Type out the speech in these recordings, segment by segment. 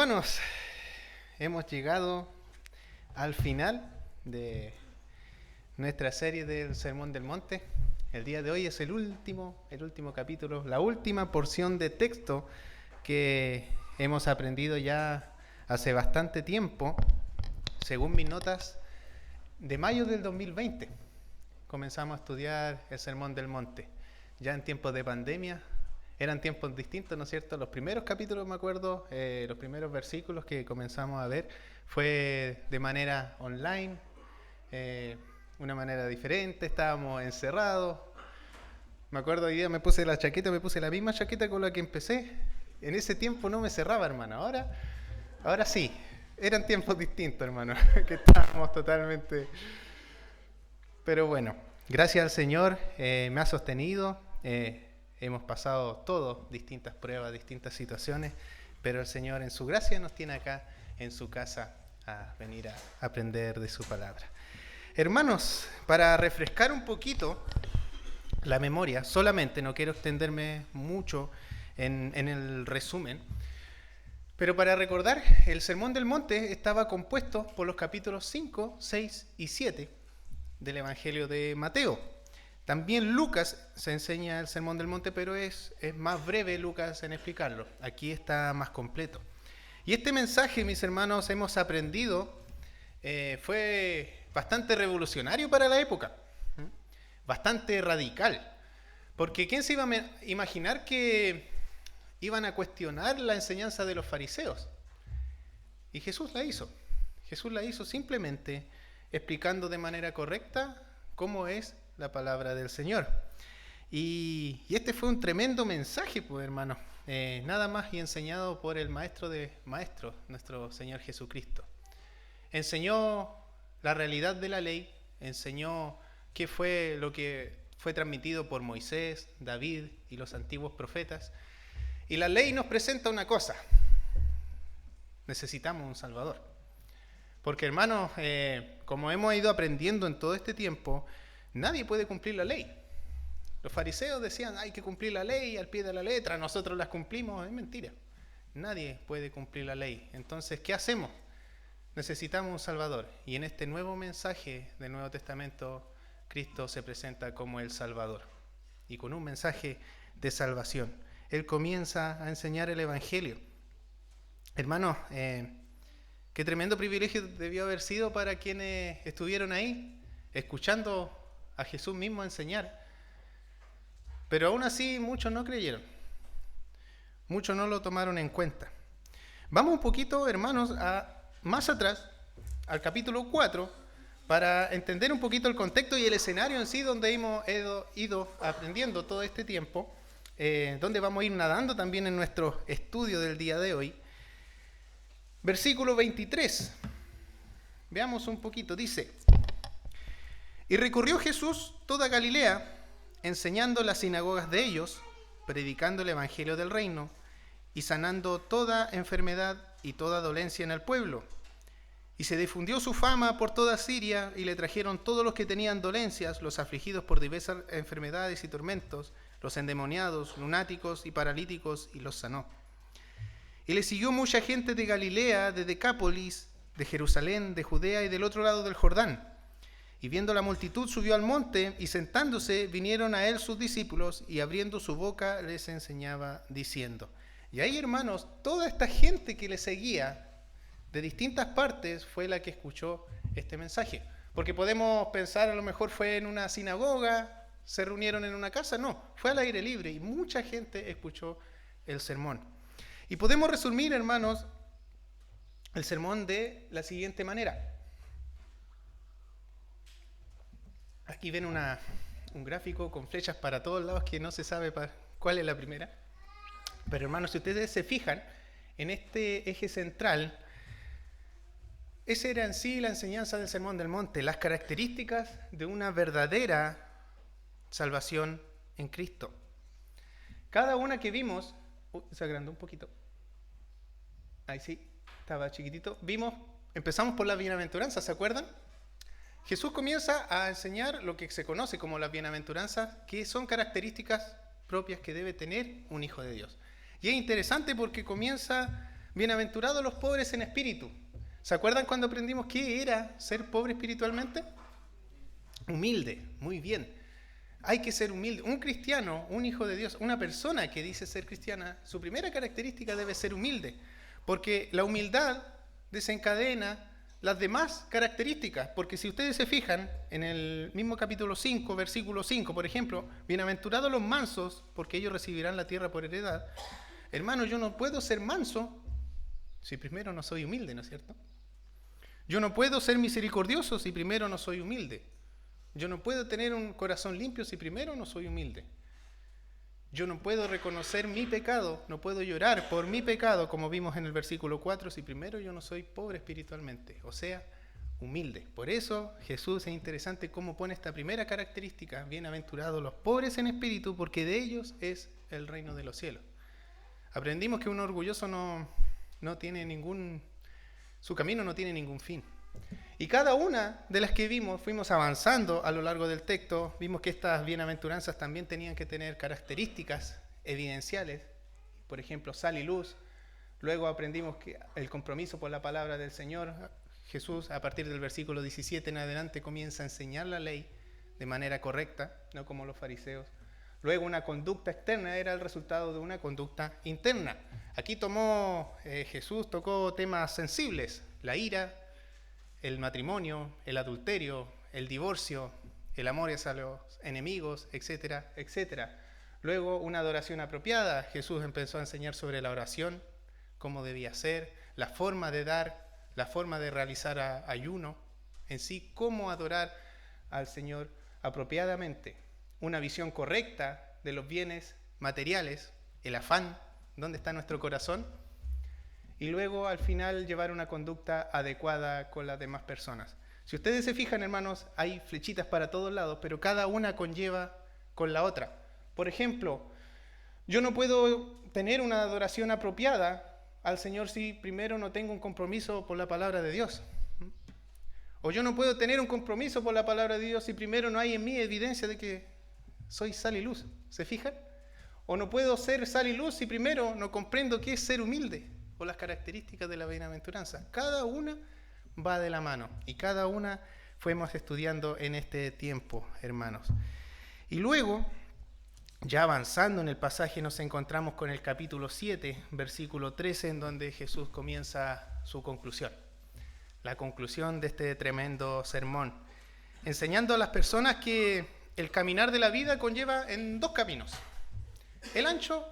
Hermanos, hemos llegado al final de nuestra serie del Sermón del Monte. El día de hoy es el último capítulo, la última porción de texto que hemos aprendido ya hace bastante tiempo. Según mis notas, de mayo del 2020 comenzamos a estudiar el Sermón del Monte. Ya en tiempos de pandemia, eran tiempos distintos, ¿no es cierto? Los primeros capítulos, me acuerdo, los primeros versículos que comenzamos a ver fue de manera online, una manera diferente, estábamos encerrados. Me acuerdo hoy día me puse la misma chaqueta con la que empecé. En ese tiempo no me cerraba, hermano. Ahora sí, eran tiempos distintos, hermano, que estábamos totalmente... Pero bueno, gracias al Señor, me ha sostenido. Hemos pasado todos distintas pruebas, distintas situaciones, pero el Señor en su gracia nos tiene acá en su casa a venir a aprender de su palabra. Hermanos, para refrescar un poquito la memoria, solamente no quiero extenderme mucho en el resumen, pero para recordar, el Sermón del Monte estaba compuesto por los capítulos 5, 6 y 7 del Evangelio de Mateo. También Lucas se enseña el Sermón del Monte, pero es más breve Lucas en explicarlo. Aquí está más completo. Y este mensaje, mis hermanos, hemos aprendido, fue bastante revolucionario para la época, bastante radical. Porque ¿quién se iba a imaginar que iban a cuestionar la enseñanza de los fariseos? Y Jesús la hizo. Jesús la hizo simplemente explicando de manera correcta cómo es la palabra del Señor. Y este fue un tremendo mensaje, pues, hermano. Nada más y enseñado por el maestro de maestros, nuestro Señor Jesucristo. Enseñó la realidad de la ley, enseñó qué fue lo que fue transmitido por Moisés, David y los antiguos profetas. Y la ley nos presenta una cosa: necesitamos un Salvador. Porque, hermanos, como hemos ido aprendiendo en todo este tiempo, nadie puede cumplir la ley. Los fariseos decían, hay que cumplir la ley al pie de la letra, nosotros las cumplimos. Es mentira. Nadie puede cumplir la ley. Entonces, ¿qué hacemos? Necesitamos un Salvador. Y en este nuevo mensaje del Nuevo Testamento, Cristo se presenta como el Salvador. Y con un mensaje de salvación. Él comienza a enseñar el Evangelio. Hermanos, qué tremendo privilegio debió haber sido para quienes estuvieron ahí, escuchando a Jesús mismo enseñar. Pero aún así muchos no creyeron. Muchos no lo tomaron en cuenta. Vamos un poquito, hermanos, más atrás, al capítulo 4, para entender un poquito el contexto y el escenario en sí donde hemos ido aprendiendo todo este tiempo, donde vamos a ir nadando también en nuestro estudio del día de hoy. Versículo 23. Veamos un poquito. Dice: y recorrió Jesús toda Galilea, enseñando las sinagogas de ellos, predicando el evangelio del reino y sanando toda enfermedad y toda dolencia en el pueblo. Y se difundió su fama por toda Siria, y le trajeron todos los que tenían dolencias, los afligidos por diversas enfermedades y tormentos, los endemoniados, lunáticos y paralíticos, y los sanó. Y le siguió mucha gente de Galilea, de Decápolis, de Jerusalén, de Judea y del otro lado del Jordán. Y viendo la multitud subió al monte, y sentándose vinieron a él sus discípulos, y abriendo su boca les enseñaba diciendo. Y ahí, hermanos, toda esta gente que le seguía de distintas partes fue la que escuchó este mensaje. Porque podemos pensar, a lo mejor fue en una sinagoga, se reunieron en una casa. No, fue al aire libre y mucha gente escuchó el sermón. Y podemos resumir, hermanos, el sermón de la siguiente manera. Aquí ven un gráfico con flechas para todos lados que no se sabe cuál es la primera. Pero, hermanos, si ustedes se fijan en este eje central, esa era en sí la enseñanza del Sermón del Monte, las características de una verdadera salvación en Cristo. Cada una que vimos, se agrandó un poquito. Ahí sí, estaba chiquitito. Empezamos por la bienaventuranza, ¿se acuerdan? Jesús comienza a enseñar lo que se conoce como las bienaventuranzas, que son características propias que debe tener un hijo de Dios. Y es interesante porque comienza Bienaventurados los pobres en espíritu. ¿Se acuerdan cuando aprendimos qué era ser pobre espiritualmente? Humilde, muy bien. Hay que ser humilde. Un cristiano, un hijo de Dios, una persona que dice ser cristiana, su primera característica debe ser humilde, porque la humildad desencadena las demás características, porque si ustedes se fijan en el mismo capítulo 5, versículo 5, por ejemplo, bienaventurados los mansos, porque ellos recibirán la tierra por heredad. Hermano, yo no puedo ser manso si primero no soy humilde, ¿no es cierto? Yo no puedo ser misericordioso si primero no soy humilde. Yo no puedo tener un corazón limpio si primero no soy humilde. Yo no puedo reconocer mi pecado, no puedo llorar por mi pecado, como vimos en el versículo 4, si primero yo no soy pobre espiritualmente, o sea, humilde. Por eso Jesús es interesante cómo pone esta primera característica, bienaventurados los pobres en espíritu, porque de ellos es el reino de los cielos. Aprendimos que un orgulloso no tiene su camino no tiene ningún fin. Y cada una de las que vimos, fuimos avanzando a lo largo del texto, vimos que estas bienaventuranzas también tenían que tener características evidenciales, por ejemplo, sal y luz. Luego aprendimos que el compromiso por la palabra del Señor. Jesús, a partir del versículo 17 en adelante, comienza a enseñar la ley de manera correcta, no como los fariseos. Luego una conducta externa era el resultado de una conducta interna. Aquí Jesús tocó temas sensibles, la ira, el matrimonio, el adulterio, el divorcio, el amor hacia los enemigos, etcétera, etcétera. Luego una adoración apropiada. Jesús empezó a enseñar sobre la oración, cómo debía ser, la forma de dar, la forma de realizar ayuno, en sí, cómo adorar al Señor apropiadamente. Una visión correcta de los bienes materiales, el afán, dónde está nuestro corazón, y luego al final llevar una conducta adecuada con las demás personas. Si ustedes se fijan, hermanos, hay flechitas para todos lados, pero cada una conlleva con la otra. Por ejemplo, yo no puedo tener una adoración apropiada al Señor si primero no tengo un compromiso por la palabra de Dios. O yo no puedo tener un compromiso por la palabra de Dios si primero no hay en mí evidencia de que soy sal y luz. ¿Se fijan? O no puedo ser sal y luz si primero no comprendo qué es ser humilde o las características de la bienaventuranza. Cada una va de la mano y cada una fuimos estudiando en este tiempo, hermanos. Y luego, ya avanzando en el pasaje, nos encontramos con el capítulo 7, versículo 13, en donde Jesús comienza su conclusión. La conclusión de este tremendo sermón, enseñando a las personas que el caminar de la vida conlleva en dos caminos, el ancho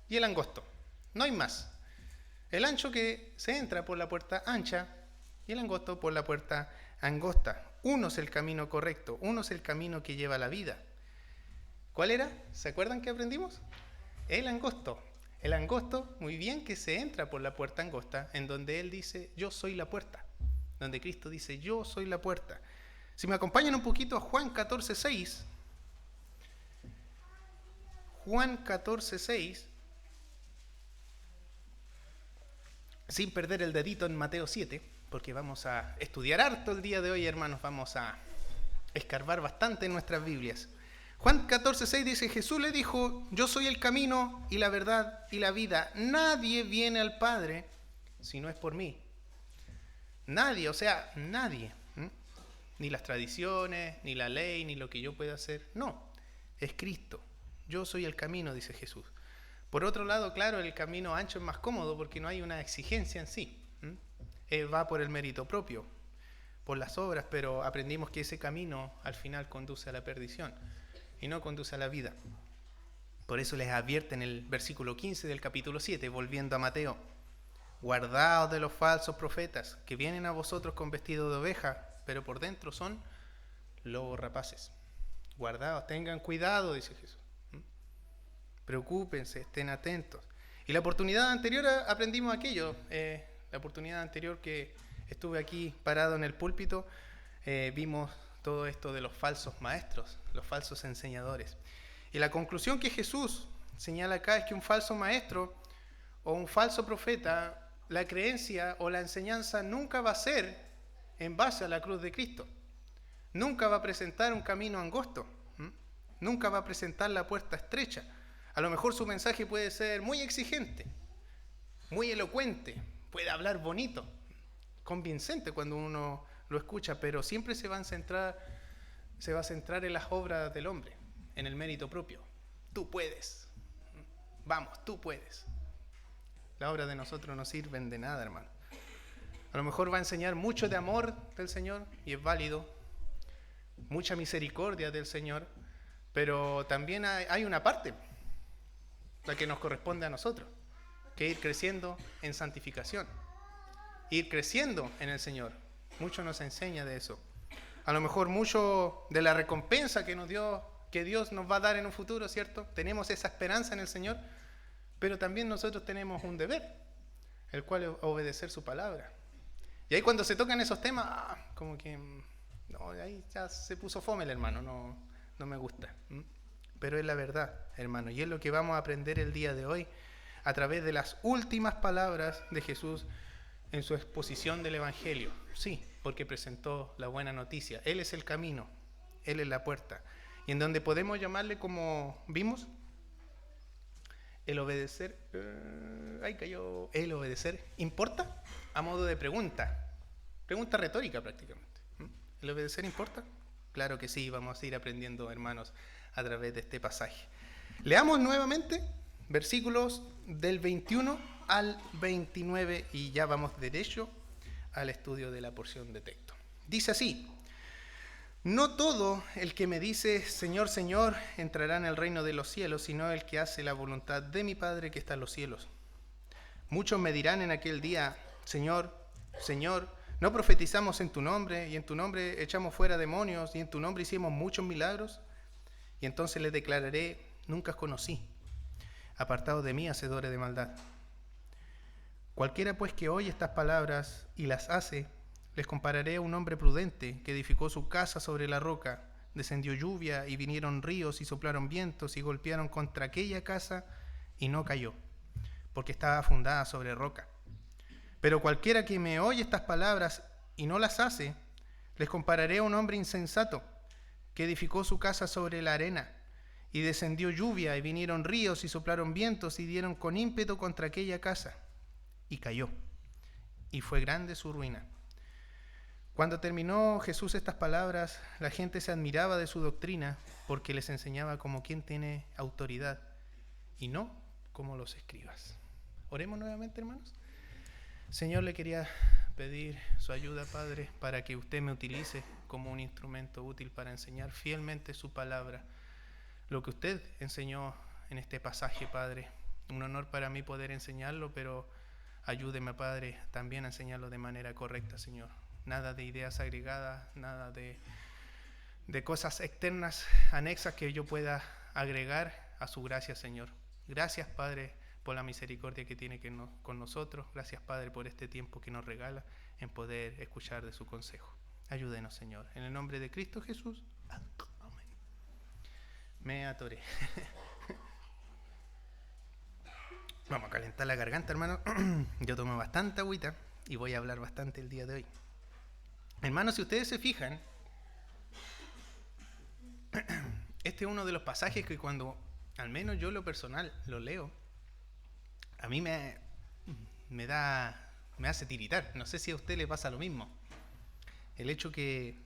y el angosto, no hay más. El ancho que se entra por la puerta ancha y el angosto por la puerta angosta. Uno es el camino correcto, uno es el camino que lleva a la vida. ¿Cuál era? ¿Se acuerdan que aprendimos? El angosto. El angosto, muy bien, que se entra por la puerta angosta, en donde Él dice, yo soy la puerta. Donde Cristo dice, yo soy la puerta. Si me acompañan un poquito a Juan 14:6. Juan 14:6. Sin perder el dedito en Mateo 7, porque vamos a estudiar harto el día de hoy, hermanos, vamos a escarbar bastante en nuestras Biblias. Juan 14:6 dice, Jesús le dijo, yo soy el camino y la verdad y la vida. Nadie viene al Padre si no es por mí. Nadie, o sea, nadie. Ni las tradiciones, ni la ley, ni lo que yo pueda hacer. No, es Cristo. Yo soy el camino, dice Jesús. Por otro lado, claro, el camino ancho es más cómodo porque no hay una exigencia en sí. Va por el mérito propio, por las obras, pero aprendimos que ese camino al final conduce a la perdición y no conduce a la vida. Por eso les advierte en el versículo 15 del capítulo 7, volviendo a Mateo, guardaos de los falsos profetas que vienen a vosotros con vestido de oveja, pero por dentro son lobos rapaces. Guardaos, tengan cuidado, dice Jesús. Preocúpense, estén atentos. Y la oportunidad anterior aprendimos aquello. La oportunidad anterior que estuve aquí parado en el púlpito, vimos todo esto de los falsos maestros, los falsos enseñadores. Y la conclusión que Jesús señala acá es que un falso maestro o un falso profeta, la creencia o la enseñanza nunca va a ser en base a la cruz de Cristo. Nunca va a presentar un camino angosto. Nunca va a presentar la puerta estrecha. A lo mejor su mensaje puede ser muy exigente, muy elocuente, puede hablar bonito, convincente cuando uno lo escucha, pero siempre se va a centrar en las obras del hombre, en el mérito propio. Tú puedes. Vamos, tú puedes. Las obras de nosotros no sirven de nada, hermano. A lo mejor va a enseñar mucho de amor del Señor, y es válido, mucha misericordia del Señor, pero también hay una parte, la que nos corresponde a nosotros, que ir creciendo en santificación, ir creciendo en el Señor. Mucho nos enseña de eso. A lo mejor mucho de la recompensa que Dios nos va a dar en un futuro, ¿cierto? Tenemos esa esperanza en el Señor, pero también nosotros tenemos un deber, el cual es obedecer su palabra. Y ahí cuando se tocan esos temas, como que no, ahí ya se puso fome el hermano, no me gusta. Pero es la verdad, hermano, y es lo que vamos a aprender el día de hoy a través de las últimas palabras de Jesús en su exposición del Evangelio. Sí, porque presentó la buena noticia. Él es el camino, Él es la puerta. Y en donde podemos llamarle, como vimos, el obedecer, el obedecer, ¿importa? A modo de pregunta retórica prácticamente. ¿El obedecer importa? Claro que sí, vamos a ir aprendiendo, hermanos, a través de este pasaje. Leamos nuevamente versículos del 21 al 29 y ya vamos derecho al estudio de la porción de texto. Dice así: no todo el que me dice Señor, Señor entrará en el reino de los cielos, sino el que hace la voluntad de mi Padre que está en los cielos. Muchos me dirán en aquel día: Señor, Señor, ¿no profetizamos en tu nombre, y en tu nombre echamos fuera demonios, y en tu nombre hicimos muchos milagros? Y entonces les declararé: nunca os conocí, apartados de mí, hacedores de maldad. Cualquiera pues que oye estas palabras y las hace, les compararé a un hombre prudente que edificó su casa sobre la roca. Descendió lluvia y vinieron ríos y soplaron vientos y golpearon contra aquella casa y no cayó, porque estaba fundada sobre roca. Pero cualquiera que me oye estas palabras y no las hace, les compararé a un hombre insensato que edificó su casa sobre la arena. Y descendió lluvia y vinieron ríos y soplaron vientos y dieron con ímpetu contra aquella casa y cayó, y fue grande su ruina. Cuando terminó Jesús estas palabras, la gente se admiraba de su doctrina, porque les enseñaba como quien tiene autoridad y no como los escribas. Oremos nuevamente, hermanos. Señor, le quería pedir su ayuda, Padre, para que usted me utilice como un instrumento útil para enseñar fielmente su palabra, lo que usted enseñó en este pasaje, Padre. Un honor para mí poder enseñarlo, pero ayúdeme, Padre, también a enseñarlo de manera correcta, Señor. Nada de ideas agregadas, nada de cosas externas, anexas que yo pueda agregar a su gracia, Señor. Gracias, Padre, por la misericordia que tiene con nosotros. Gracias, Padre, por este tiempo que nos regala en poder escuchar de su consejo. Ayúdenos, Señor. En el nombre de Cristo Jesús. Amén. Me atoré. Vamos a calentar la garganta, hermano. Yo tomé bastante agüita y voy a hablar bastante el día de hoy. Hermanos, si ustedes se fijan, este es uno de los pasajes que cuando, al menos yo lo personal, lo leo, a mí me hace tiritar. No sé si a usted le pasa lo mismo. El hecho que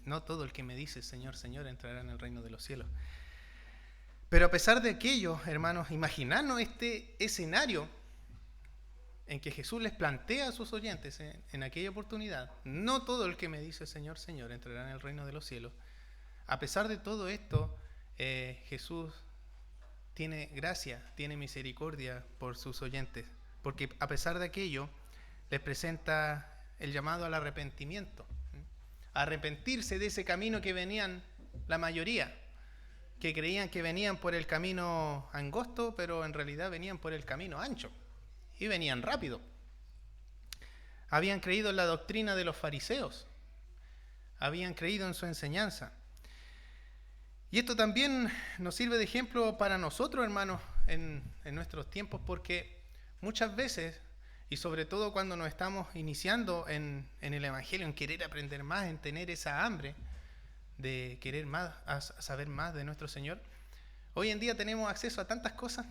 no todo el que me dice Señor, Señor entrará en el reino de los cielos. Pero a pesar de aquello, hermanos, imaginarnos este escenario en que Jesús les plantea a sus oyentes en aquella oportunidad: no todo el que me dice Señor, Señor entrará en el reino de los cielos. A pesar de todo esto, Jesús tiene gracia, tiene misericordia por sus oyentes, porque a pesar de aquello les presenta el llamado al arrepentimiento, a arrepentirse de ese camino que venían la mayoría, que creían que venían por el camino angosto, pero en realidad venían por el camino ancho, y venían rápido. Habían creído en la doctrina de los fariseos, habían creído en su enseñanza. Y esto también nos sirve de ejemplo para nosotros, hermanos, en nuestros tiempos, porque muchas veces, y sobre todo cuando nos estamos iniciando en el Evangelio, en querer aprender más, en tener esa hambre de querer más, a saber más de nuestro Señor, hoy en día tenemos acceso a tantas cosas.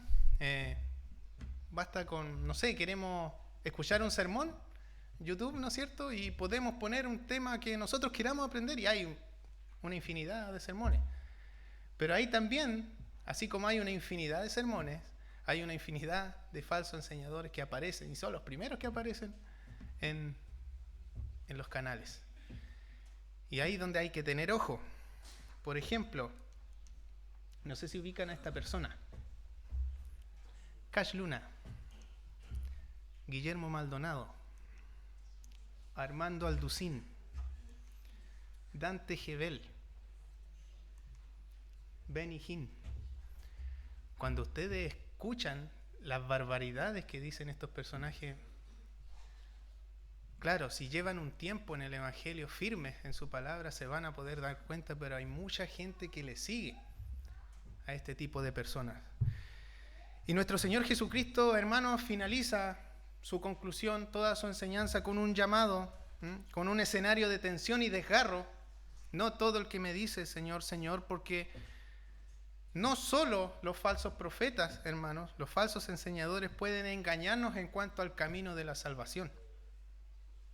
Basta con, no sé, queremos escuchar un sermón, YouTube, ¿no es cierto? Y podemos poner un tema que nosotros queramos aprender y hay una infinidad de sermones. Pero ahí también, así como hay una infinidad de sermones, hay una infinidad de falsos enseñadores que aparecen y son los primeros que aparecen en los canales. Y ahí es donde hay que tener ojo. Por ejemplo, no sé si ubican a esta persona. Cash Luna, Guillermo Maldonado, Armando Alducín, Dante Gebel, Benny Hinn. Cuando ustedes escuchan las barbaridades que dicen estos personajes, claro, si llevan un tiempo en el Evangelio firmes en su palabra, se van a poder dar cuenta, pero hay mucha gente que le sigue a este tipo de personas. Y nuestro Señor Jesucristo, hermanos, finaliza su conclusión, toda su enseñanza con un llamado, con un escenario de tensión y desgarro. No todo el que me dice Señor, Señor, porque no solo los falsos profetas, hermanos, los falsos enseñadores pueden engañarnos en cuanto al camino de la salvación.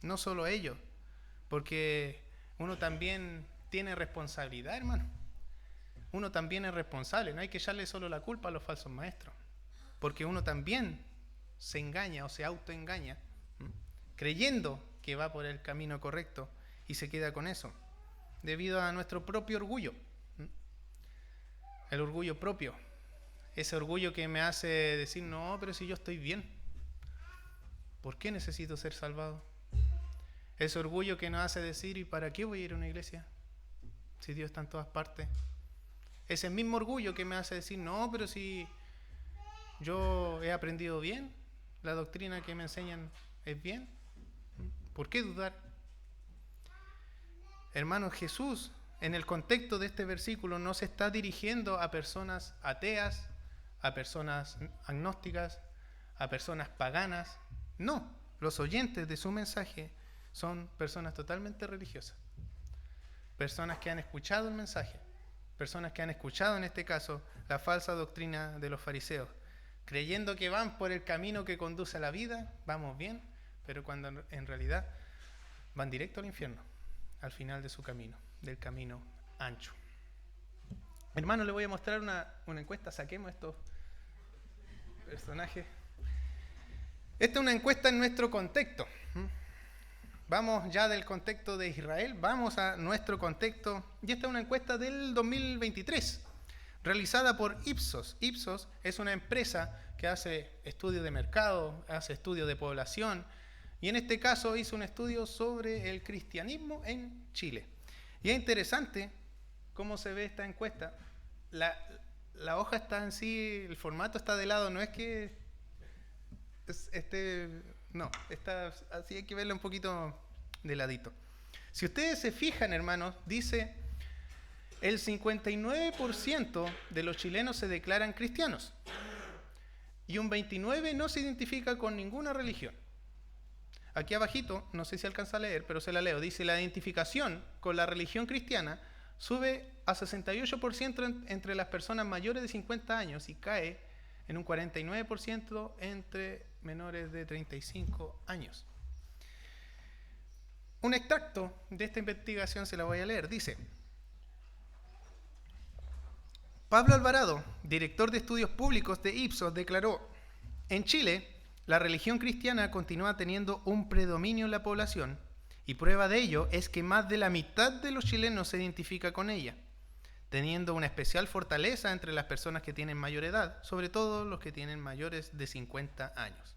No solo ellos, porque uno también tiene responsabilidad, hermano. Uno también es responsable, no hay que echarle solo la culpa a los falsos maestros, porque uno también se engaña o se autoengaña, creyendo que va por el camino correcto y se queda con eso, debido a nuestro propio orgullo. El orgullo propio, ese orgullo que me hace decir, no, pero si yo estoy bien, ¿por qué necesito ser salvado? Ese orgullo que nos hace decir, ¿y para qué voy a ir a una iglesia? Si Dios está en todas partes. Ese mismo orgullo que me hace decir, no, pero si yo he aprendido bien, la doctrina que me enseñan es bien, ¿por qué dudar? Hermanos, Jesús, en el contexto de este versículo, no se está dirigiendo a personas ateas, a personas agnósticas, a personas paganas. No, los oyentes de su mensaje son personas totalmente religiosas. Personas que han escuchado el mensaje. Personas que han escuchado, en este caso, la falsa doctrina de los fariseos. Creyendo que van por el camino que conduce a la vida, vamos bien, pero cuando en realidad van directo al infierno, al final de su camino, del camino ancho. Hermano, le voy a mostrar una encuesta. Saquemos estos personajes. Esta es una encuesta en nuestro contexto. Vamos ya del contexto de Israel, vamos a nuestro contexto. Y esta es una encuesta del 2023, realizada por Ipsos. Ipsos es una empresa que hace estudios de mercado, hace estudios de población, y en este caso hizo un estudio sobre el cristianismo en Chile. Y es interesante cómo se ve esta encuesta. La hoja está en sí, el formato está de lado, no es que no, está así, hay que verlo un poquito de ladito. Si ustedes se fijan, hermanos, dice el 59% de los chilenos se declaran cristianos y un 29% no se identifica con ninguna religión. Aquí abajito, no sé si alcanza a leer, pero se la leo, dice la identificación con la religión cristiana sube a 68% entre las personas mayores de 50 años y cae en un 49% entre menores de 35 años. Un extracto de esta investigación se la voy a leer. Dice: Pablo Alvarado, director de estudios públicos de Ipsos, declaró: en Chile, la religión cristiana continúa teniendo un predominio en la población y prueba de ello es que más de la mitad de los chilenos se identifica con ella, teniendo una especial fortaleza entre las personas que tienen mayor edad, sobre todo los que tienen mayores de 50 años.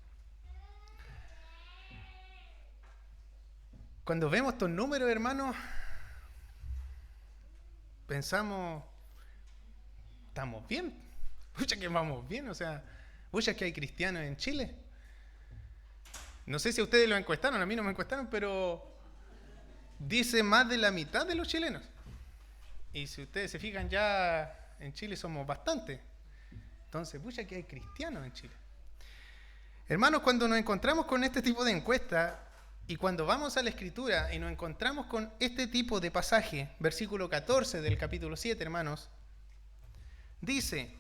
Cuando vemos estos números, hermanos, pensamos, estamos bien, pucha que vamos bien, o sea, pucha que hay cristianos en Chile. No sé si a ustedes lo encuestaron, a mí no me encuestaron, pero dice más de la mitad de los chilenos. Y si ustedes se fijan, ya en Chile somos bastantes. Entonces, pucha que hay cristianos en Chile. Hermanos, cuando nos encontramos con este tipo de encuesta y cuando vamos a la Escritura y nos encontramos con este tipo de pasaje, versículo 14 del capítulo 7, hermanos, dice: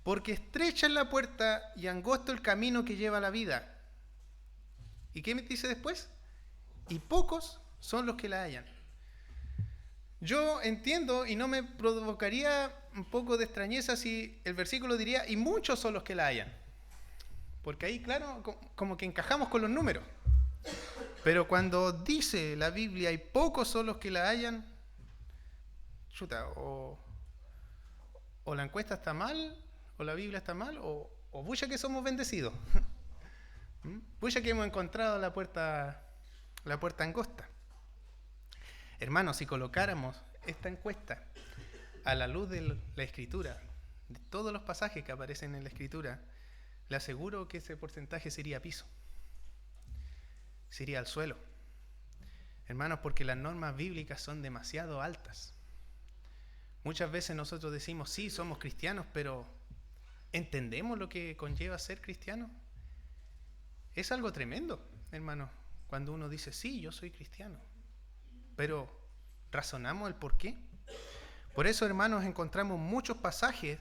porque estrecha es la puerta y angosto el camino que lleva a la vida, ¿Y qué me dice después? Y pocos son los que la hallan. Yo entiendo y no me provocaría un poco de extrañeza si el versículo diría, y muchos son los que la hallan. Porque ahí, claro, como que encajamos con los números. Pero cuando dice la Biblia, y pocos son los que la hallan, chuta, o la encuesta está mal, o la Biblia está mal, o pucha que somos bendecidos. Pucha que hemos encontrado la puerta angosta. Hermanos, si colocáramos esta encuesta a la luz de la Escritura, de todos los pasajes que aparecen en la Escritura, le aseguro que ese porcentaje sería a piso, sería al suelo. Hermanos, porque las normas bíblicas son demasiado altas. Muchas veces nosotros decimos, sí, somos cristianos, pero ¿entendemos lo que conlleva ser cristiano? Es algo tremendo, hermanos, cuando uno dice, sí, yo soy cristiano. Pero, ¿razonamos el por qué? Por eso, hermanos, encontramos muchos pasajes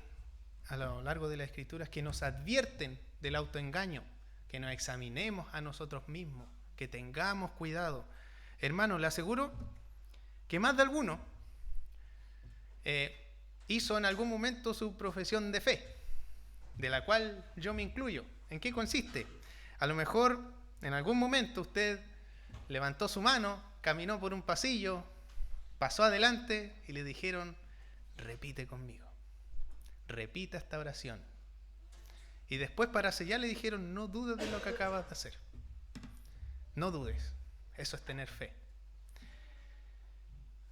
a lo largo de las Escrituras que nos advierten del autoengaño, que nos examinemos a nosotros mismos, que tengamos cuidado. Hermanos, le aseguro que más de alguno hizo en algún momento su profesión de fe, de la cual yo me incluyo. ¿En qué consiste? A lo mejor en algún momento usted levantó su mano, caminó por un pasillo, pasó adelante y le dijeron, repite conmigo, repita esta oración. Y después para sellar le dijeron, no dudes de lo que acabas de hacer. No dudes, eso es tener fe.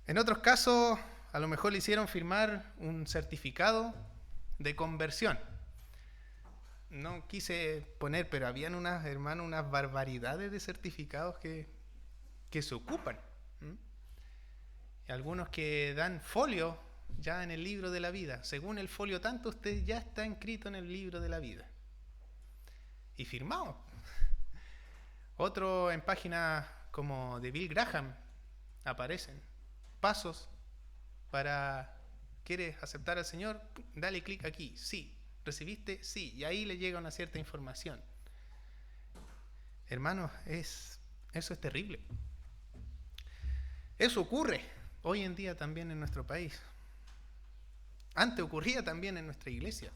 En otros casos, a lo mejor le hicieron firmar un certificado de conversión. No quise poner, pero habían unas barbaridades de certificados que se ocupan. Y algunos que dan folio ya en el libro de la vida. Según el folio tanto, usted ya está inscrito en el libro de la vida. Y firmado. Otro en páginas como de Bill Graham aparecen pasos para, ¿quieres aceptar al Señor? Dale clic aquí, sí. ¿Recibiste? Sí. Y ahí le llega una cierta información. Hermanos, eso es terrible. Eso ocurre hoy en día también en nuestro país. Antes ocurría también en nuestra iglesia.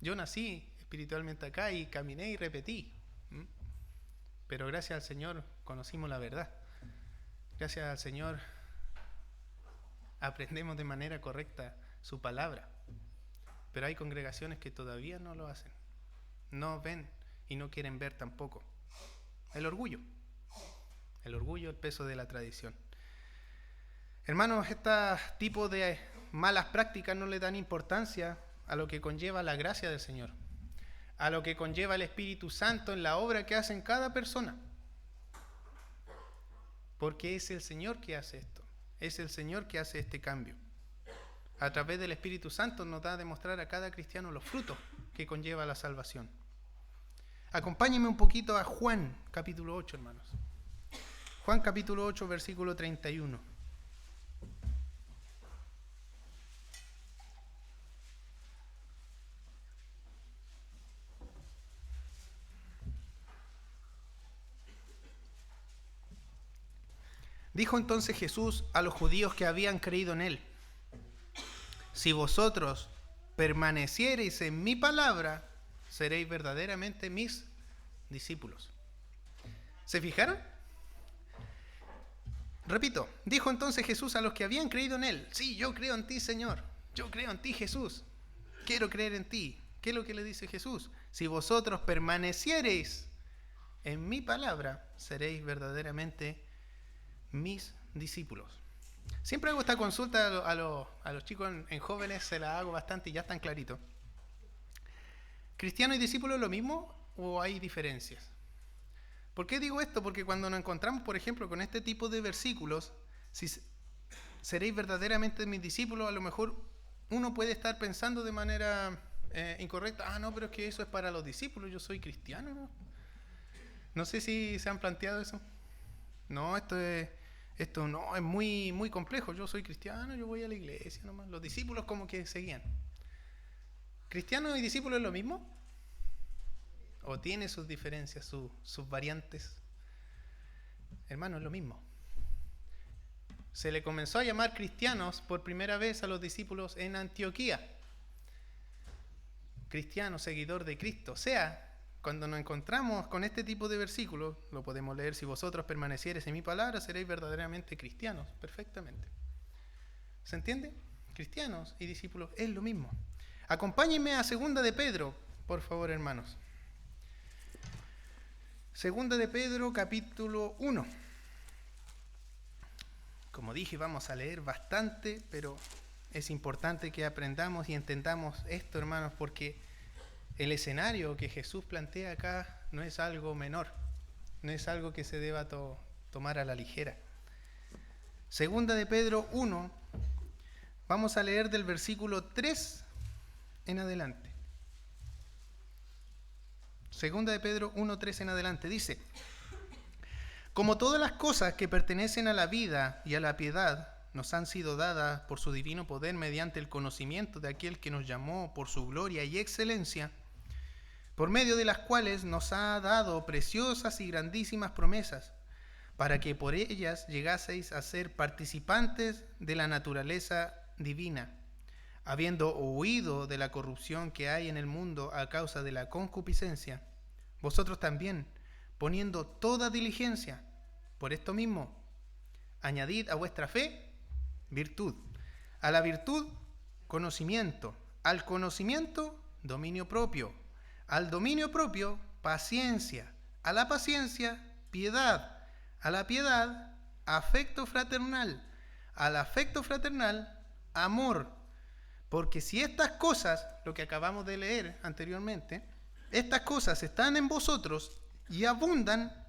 Yo nací espiritualmente acá y caminé y repetí. Pero gracias al Señor conocimos la verdad. Gracias al Señor aprendemos de manera correcta su palabra. Pero hay congregaciones que todavía no lo hacen. No ven y no quieren ver tampoco. El orgullo, el peso de la tradición. Hermanos, este tipo de malas prácticas no le dan importancia a lo que conlleva la gracia del Señor, a lo que conlleva el Espíritu Santo en la obra que hace en cada persona. Porque es el Señor que hace esto, es el Señor que hace este cambio. A través del Espíritu Santo nos da a demostrar a cada cristiano los frutos que conlleva la salvación. Acompáñenme un poquito a Juan, capítulo 8, hermanos. Juan, capítulo 8, versículo 31. Dijo entonces Jesús a los judíos que habían creído en él: si vosotros permaneciereis en mi palabra, seréis verdaderamente mis discípulos. ¿Se fijaron? Repito, dijo entonces Jesús a los que habían creído en él: sí, yo creo en ti, Señor, yo creo en ti, Jesús, quiero creer en ti. ¿Qué es lo que le dice Jesús? Si vosotros permaneciereis en mi palabra, seréis verdaderamente mis discípulos. Siempre hago esta consulta a los chicos en jóvenes, se la hago bastante y ya están claritos. ¿Cristiano y discípulo es lo mismo o hay diferencias? ¿Por qué digo esto? Porque cuando nos encontramos, por ejemplo, con este tipo de versículos, si seréis verdaderamente mis discípulos, a lo mejor uno puede estar pensando de manera incorrecta: no, pero es que eso es para los discípulos, yo soy cristiano, ¿no? No sé si se han planteado eso. No, esto no, es muy, muy complejo. Yo soy cristiano, yo voy a la iglesia nomás. Los discípulos como que seguían. ¿Cristiano y discípulo es lo mismo? o tiene sus diferencias, sus variantes. Hermanos, es lo mismo. Se le comenzó a llamar cristianos por primera vez a los discípulos en Antioquía. Cristiano, seguidor de Cristo. O sea, cuando nos encontramos con este tipo de versículos, lo podemos leer: si vosotros permaneciereis en mi palabra, seréis verdaderamente cristianos. Perfectamente. ¿Se entiende? Cristianos y discípulos es lo mismo. Acompáñenme a 2 de Pedro, por favor, hermanos. 2 de Pedro, capítulo 1. Como dije, vamos a leer bastante, pero es importante que aprendamos y entendamos esto, hermanos, porque el escenario que Jesús plantea acá no es algo menor, no es algo que se deba tomar a la ligera. 2 de Pedro 1, vamos a leer del versículo 3 en adelante. 2 de Pedro 1, 3 en adelante, dice: como todas las cosas que pertenecen a la vida y a la piedad nos han sido dadas por su divino poder mediante el conocimiento de aquel que nos llamó por su gloria y excelencia, por medio de las cuales nos ha dado preciosas y grandísimas promesas, para que por ellas llegaseis a ser participantes de la naturaleza divina, habiendo huido de la corrupción que hay en el mundo a causa de la concupiscencia, vosotros también, poniendo toda diligencia, por esto mismo, añadid a vuestra fe virtud, a la virtud conocimiento, al conocimiento dominio propio, al dominio propio paciencia, a la paciencia piedad, a la piedad afecto fraternal, al afecto fraternal amor, porque si estas cosas, lo que acabamos de leer anteriormente, estas cosas están en vosotros y abundan,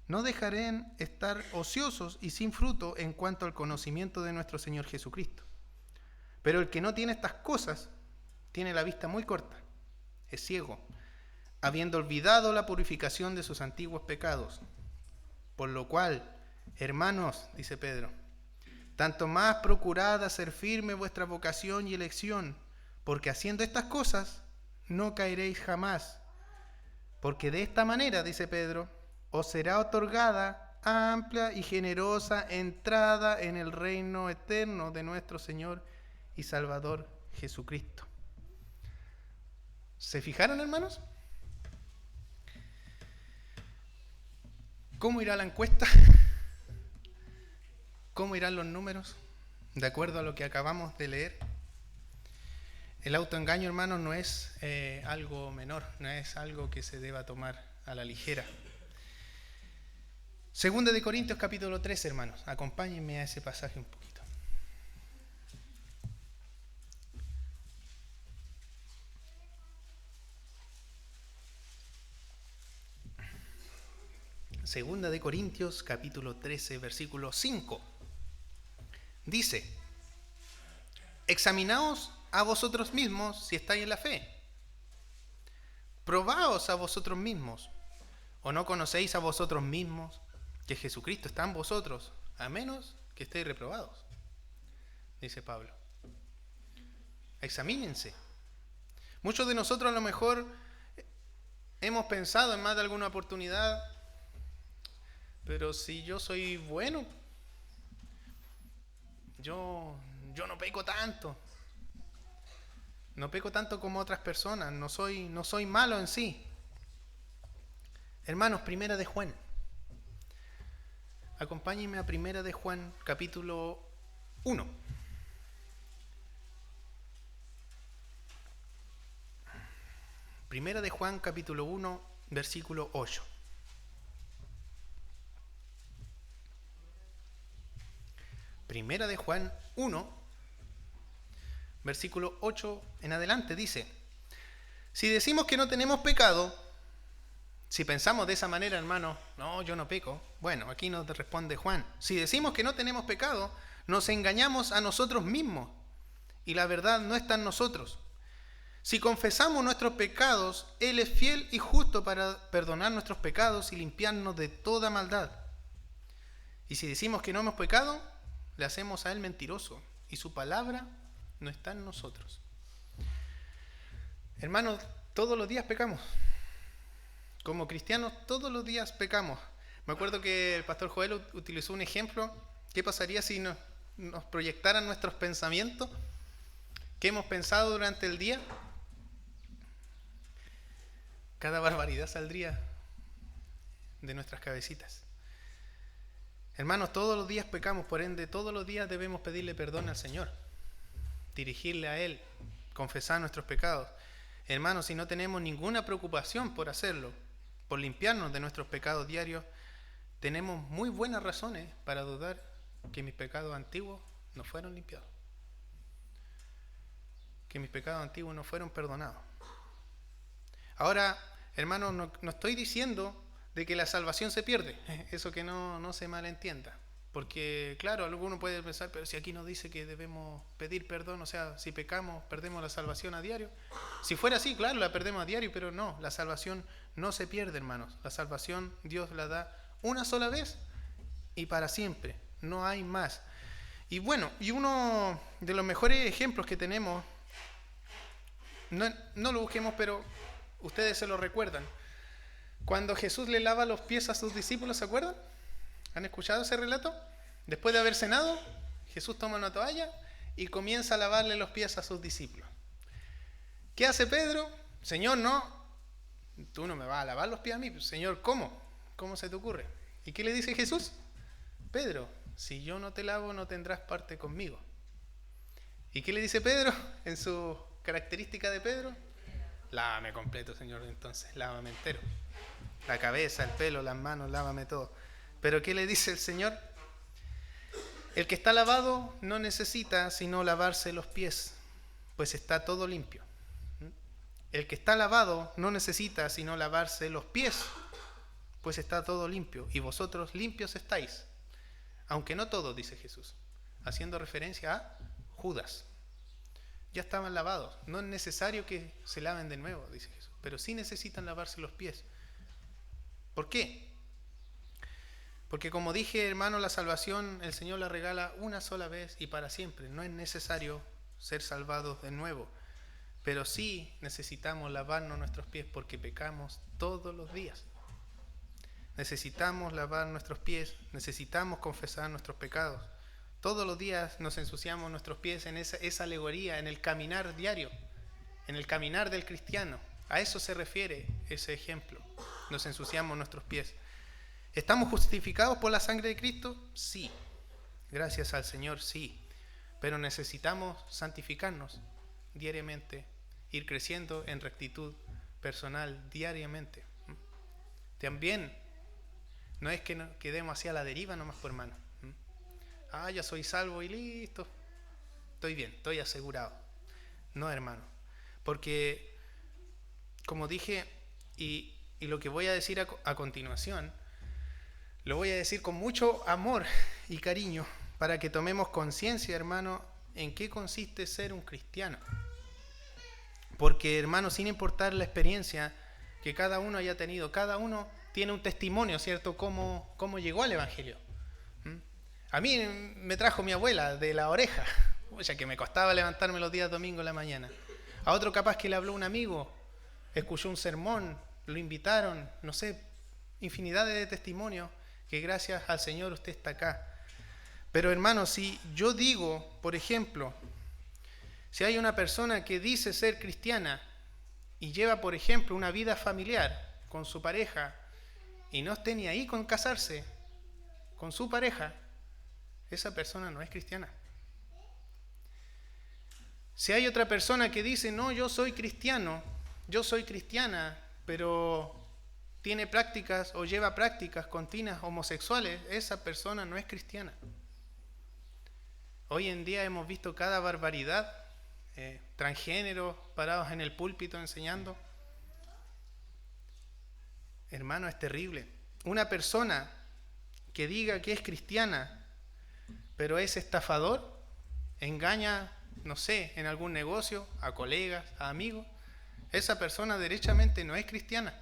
no dejarán estar ociosos y sin fruto en cuanto al conocimiento de nuestro Señor Jesucristo. Pero el que no tiene estas cosas tiene la vista muy corta, es ciego, habiendo olvidado la purificación de sus antiguos pecados. Por lo cual, hermanos, dice Pedro, tanto más procurad hacer firme vuestra vocación y elección, porque haciendo estas cosas no caeréis jamás. Porque de esta manera, dice Pedro, os será otorgada amplia y generosa entrada en el reino eterno de nuestro Señor y Salvador Jesucristo. ¿Se fijaron, hermanos? ¿Cómo irá la encuesta? ¿Cómo irán los números? De acuerdo a lo que acabamos de leer. El autoengaño, hermanos, no es algo menor, no es algo que se deba tomar a la ligera. 2 de Corintios capítulo 3, hermanos, acompáñenme a ese pasaje un poquito. Segunda de Corintios capítulo 13, versículo 5. Dice: examinaos a vosotros mismos si estáis en la fe. Probaos a vosotros mismos. ¿O no conocéis a vosotros mismos que Jesucristo está en vosotros, a menos que estéis reprobados? Dice Pablo. Examínense. Muchos de nosotros a lo mejor hemos pensado en más de alguna oportunidad: pero si yo soy bueno, yo no peco tanto. No peco tanto como otras personas, no soy malo en sí. Hermanos, Primera de Juan. Acompáñenme a Primera de Juan, capítulo 1. Primera de Juan, capítulo 1, versículo 8. Primera de Juan 1, versículo 8 en adelante, dice: si decimos que no tenemos pecado, si pensamos de esa manera, hermano, no, yo no peco. Bueno, aquí nos responde Juan: si decimos que no tenemos pecado, nos engañamos a nosotros mismos y la verdad no está en nosotros. Si confesamos nuestros pecados, Él es fiel y justo para perdonar nuestros pecados y limpiarnos de toda maldad. Y si decimos que no hemos pecado, le hacemos a Él mentiroso y su palabra no está en nosotros. Hermanos, todos los días pecamos. Como cristianos todos los días pecamos. Me acuerdo que el pastor Joel utilizó un ejemplo. ¿Qué pasaría si nos proyectaran nuestros pensamientos? ¿Qué hemos pensado durante el día? Cada barbaridad saldría de nuestras cabecitas. Hermanos, todos los días pecamos, por ende todos los días debemos pedirle perdón al Señor, dirigirle a Él, confesar nuestros pecados. Hermanos, si no tenemos ninguna preocupación por hacerlo, por limpiarnos de nuestros pecados diarios, tenemos muy buenas razones para dudar que mis pecados antiguos no fueron limpiados, que mis pecados antiguos no fueron perdonados. Ahora, hermanos, no estoy diciendo de que la salvación se pierde, eso que no se malentienda, porque claro, alguno puede pensar, pero si aquí nos dice que debemos pedir perdón, o sea, si pecamos, perdemos la salvación a diario. Si fuera así, claro, la perdemos a diario, pero no, la salvación no se pierde, hermanos. La salvación Dios la da una sola vez y para siempre, no hay más. Y bueno, y uno de los mejores ejemplos que tenemos, no lo busquemos, pero ustedes se lo recuerdan. Cuando Jesús le lava los pies a sus discípulos, ¿se acuerdan? ¿Han escuchado ese relato? Después de haber cenado, Jesús toma una toalla y comienza a lavarle los pies a sus discípulos. ¿Qué hace Pedro? Señor, no, tú no me vas a lavar los pies a mí. Señor, ¿cómo? ¿Cómo se te ocurre? ¿Y qué le dice Jesús? Pedro, si yo no te lavo, no tendrás parte conmigo. ¿Y qué le dice Pedro en su característica de Pedro? Lávame completo, Señor, entonces, lávame entero. La cabeza, el pelo, las manos, lávame todo. Pero ¿qué le dice el Señor? El que está lavado no necesita sino lavarse los pies, pues está todo limpio. El que está lavado no necesita sino lavarse los pies, pues está todo limpio. Y vosotros limpios estáis, aunque no todos, dice Jesús, haciendo referencia a Judas. Ya estaban lavados, no es necesario que se laven de nuevo, dice Jesús, pero sí necesitan lavarse los pies. ¿Por qué? Porque como dije, hermano, la salvación el Señor la regala una sola vez y para siempre. No es necesario ser salvados de nuevo, pero sí necesitamos lavarnos nuestros pies porque pecamos todos los días. Necesitamos lavar nuestros pies, necesitamos confesar nuestros pecados. Todos los días nos ensuciamos nuestros pies en esa alegoría, en el caminar diario, en el caminar del cristiano. A eso se refiere ese ejemplo. Nos ensuciamos nuestros pies. ¿Estamos justificados por la sangre de Cristo? Sí. Gracias al Señor, sí. Pero necesitamos santificarnos diariamente, ir creciendo en rectitud personal diariamente. También no es que nos quedemos hacia la deriva nomás, por hermano. Ya soy salvo y listo. Estoy bien, estoy asegurado. No, hermano. Porque, como dije, y lo que voy a decir a continuación, lo voy a decir con mucho amor y cariño para que tomemos conciencia, hermano, en qué consiste ser un cristiano. Porque, hermano, sin importar la experiencia que cada uno haya tenido, cada uno tiene un testimonio, ¿cierto? Cómo llegó al Evangelio. A mí me trajo mi abuela de la oreja, ya que me costaba levantarme los días domingos en la mañana. A otro capaz que le habló un amigo, escuchó un sermón, lo invitaron, no sé, infinidades de testimonios que gracias al Señor usted está acá. Pero hermano, si yo digo, por ejemplo, si hay una persona que dice ser cristiana y lleva, por ejemplo, una vida familiar con su pareja y no esté ni ahí con casarse con su pareja, esa persona no es cristiana. Si hay otra persona que dice, no, yo soy cristiano, yo soy cristiana, pero tiene prácticas o lleva prácticas continuas homosexuales, esa persona no es cristiana. Hoy en día hemos visto cada barbaridad, transgéneros parados en el púlpito enseñando. Hermano, es terrible. Una persona que diga que es cristiana, pero es estafador, engaña, no sé, en algún negocio, a colegas, a amigos, esa persona derechamente no es cristiana.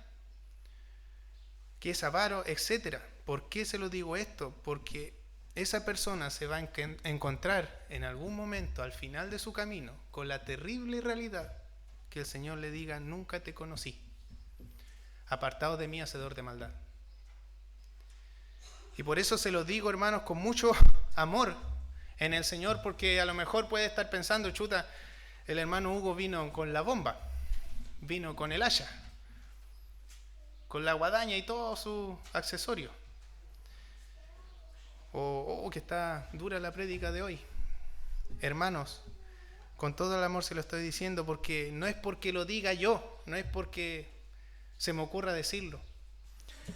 Que es avaro, etc. ¿Por qué se lo digo esto? Porque esa persona se va a encontrar en algún momento al final de su camino con la terrible realidad que el Señor le diga, nunca te conocí. apartaos de mí, hacedor de maldad. Y por eso se los digo, hermanos, con mucho amor en el Señor, porque a lo mejor puede estar pensando, chuta, el hermano Hugo vino con la bomba, vino con el hacha, con la guadaña y todos sus accesorios. Que está dura la prédica de hoy. Hermanos, con todo el amor se lo estoy diciendo, porque no es porque lo diga yo, no es porque se me ocurra decirlo.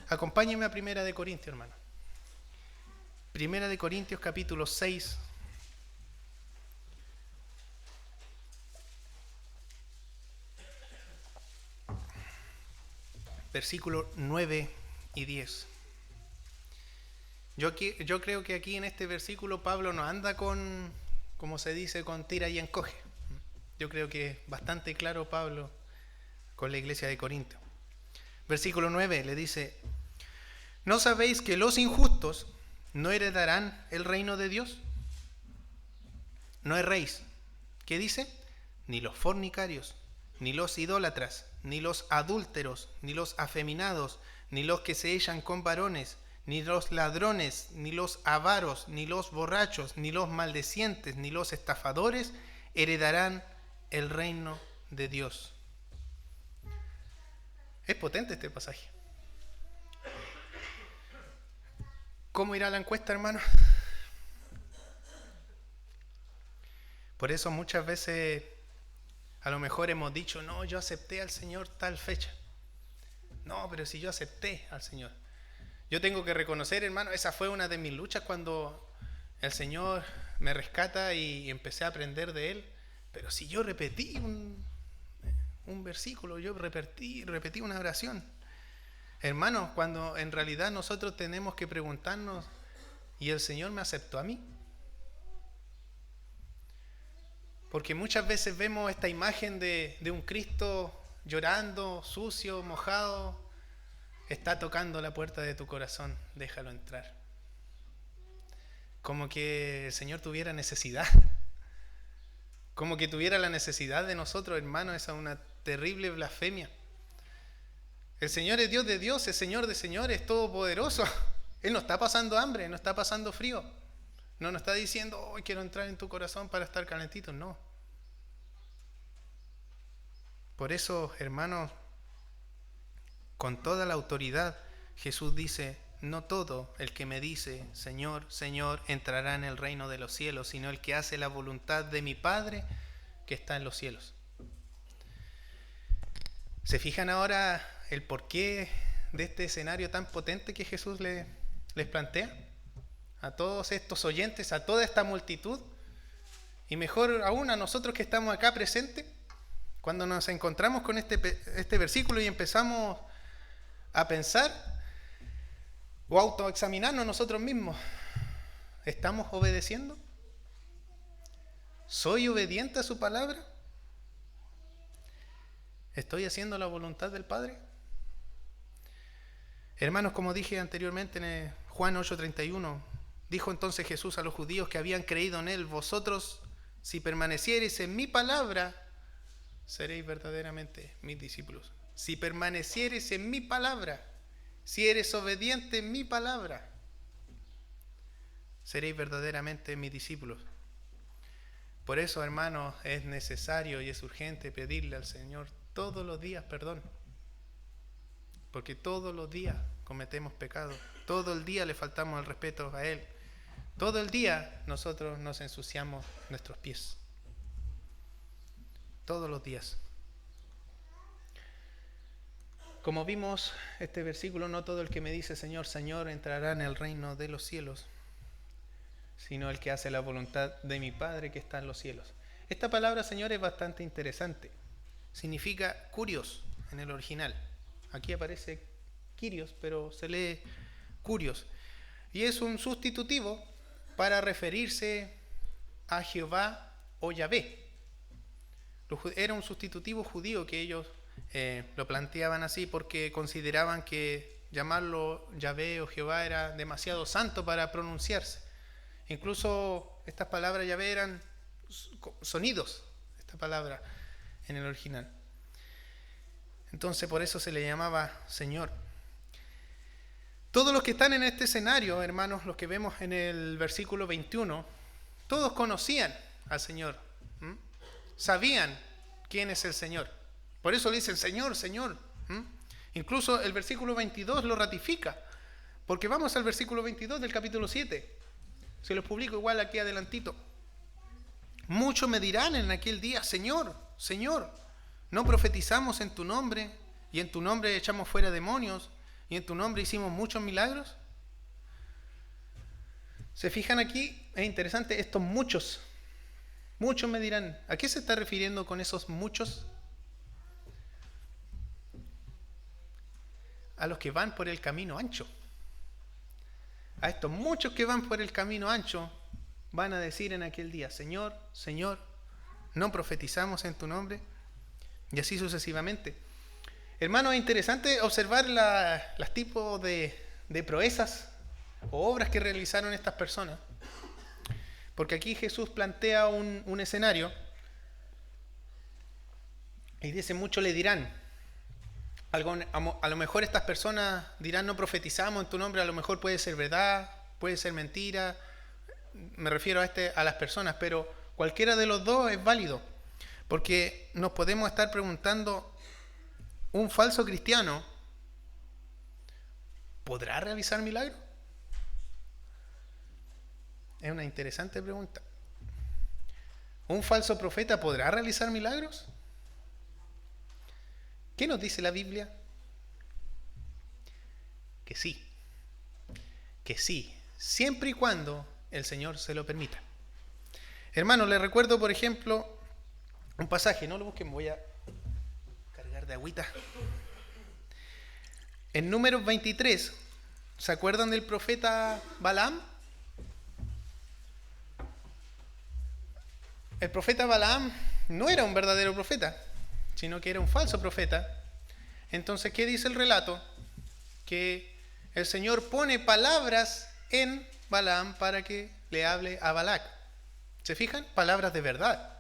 Acompáñenme a Primera de Corintios, hermano. Primera de Corintios, capítulo 6. Versículos 9 y 10. Yo creo que aquí en este versículo Pablo no anda con, como se dice, con tira y encoge. Yo creo que es bastante claro Pablo con la iglesia de Corinto. Versículo 9 le dice: ¿no sabéis que los injustos no heredarán el reino de Dios? No erréis. ¿Qué dice? Ni los fornicarios, ni los idólatras, ni los adúlteros, ni los afeminados, ni los que se echan con varones, ni los ladrones, ni los avaros, ni los borrachos, ni los maldecientes, ni los estafadores heredarán el reino de Dios. Es potente este pasaje. ¿Cómo irá la encuesta, hermano? Por eso muchas veces a lo mejor hemos dicho, no, yo acepté al Señor tal fecha. No, pero si yo acepté al Señor. Yo tengo que reconocer, hermano, esa fue una de mis luchas cuando el Señor me rescata y empecé a aprender de Él. Pero si yo repetí un versículo, yo repetí una oración. Hermanos, cuando en realidad nosotros tenemos que preguntarnos, ¿y el Señor me aceptó a mí? Porque muchas veces vemos esta imagen de un Cristo llorando, sucio, mojado. Está tocando la puerta de tu corazón, déjalo entrar. Como que el Señor tuviera necesidad. Como que tuviera la necesidad de nosotros, hermanos. Esa es una terrible blasfemia. El Señor es Dios de Dios, es Señor de señores, todopoderoso. Él no está pasando hambre, no está pasando frío. No nos está diciendo, hoy quiero entrar en tu corazón para estar calentito. No. Por eso, hermanos, con toda la autoridad, Jesús dice, no todo el que me dice, Señor, Señor, entrará en el reino de los cielos, sino el que hace la voluntad de mi Padre que está en los cielos. ¿Se fijan ahora el porqué de este escenario tan potente que Jesús les plantea? A todos estos oyentes, a toda esta multitud, y mejor aún a nosotros que estamos acá presentes, cuando nos encontramos con este versículo y empezamos a pensar o autoexaminarnos nosotros mismos. ¿Estamos obedeciendo? ¿Soy obediente a su palabra? ¿Estoy haciendo la voluntad del Padre? Hermanos, como dije anteriormente en Juan 8:31, dijo entonces Jesús a los judíos que habían creído en Él: vosotros, si permaneciereis en mi palabra, seréis verdaderamente mis discípulos. Si permanecieres en mi palabra, si eres obediente en mi palabra, seréis verdaderamente mis discípulos. Por eso, hermanos, es necesario y es urgente pedirle al Señor todos los días perdón. Porque todos los días cometemos pecados. Todo el día le faltamos el respeto a Él. Todo el día nosotros nos ensuciamos nuestros pies. Todos los días. Como vimos este versículo, no todo el que me dice Señor, Señor entrará en el reino de los cielos, sino el que hace la voluntad de mi Padre que está en los cielos. Esta palabra, Señor, es bastante interesante. Significa curios en el original. Aquí aparece Kyrios, pero se lee curios. Y es un sustitutivo para referirse a Jehová o Yahvé. Era un sustitutivo judío que ellos lo planteaban así porque consideraban que llamarlo Yahvé o Jehová era demasiado santo para pronunciarse. Incluso estas palabras Yahvé eran sonidos, esta palabra en el original. Entonces por eso se le llamaba Señor. Todos los que están en este escenario, hermanos, los que vemos en el versículo 21, todos conocían al Señor. Sabían quién es el Señor. Por eso le dicen Señor, Señor. Incluso el versículo 22 lo ratifica. Porque vamos al versículo 22 del capítulo 7. Se los publico igual aquí adelantito. Muchos me dirán en aquel día, Señor, Señor, ¿no profetizamos en tu nombre? Y en tu nombre echamos fuera demonios. Y en tu nombre hicimos muchos milagros. ¿Se fijan aquí? Es interesante, estos muchos. Muchos me dirán, ¿a qué se está refiriendo con esos muchos? A los que van por el camino ancho. A estos muchos que van por el camino ancho van a decir en aquel día, Señor, Señor, ¿no profetizamos en tu nombre? Y así sucesivamente. Hermano, es interesante observar los tipos de proezas o obras que realizaron estas personas. Porque aquí Jesús plantea un escenario y dice, muchos le dirán, a lo mejor estas personas dirán, no profetizamos en tu nombre, a lo mejor puede ser verdad, puede ser mentira, me refiero a las personas, pero cualquiera de los dos es válido, porque nos podemos estar preguntando, ¿un falso cristiano podrá realizar milagros? Es una interesante pregunta. ¿Un falso profeta podrá realizar milagros? ¿Qué nos dice la Biblia? Que sí. Que sí. Siempre y cuando el Señor se lo permita. Hermano, les recuerdo, por ejemplo, un pasaje. No lo busquen, voy a cargar de agüita. En Números 23, ¿se acuerdan del profeta Balaam? El profeta Balaam no era un verdadero profeta, sino que era un falso profeta. Entonces, ¿qué dice el relato? Que el Señor pone palabras en Balaam para que le hable a Balac. ¿Se fijan? Palabras de verdad.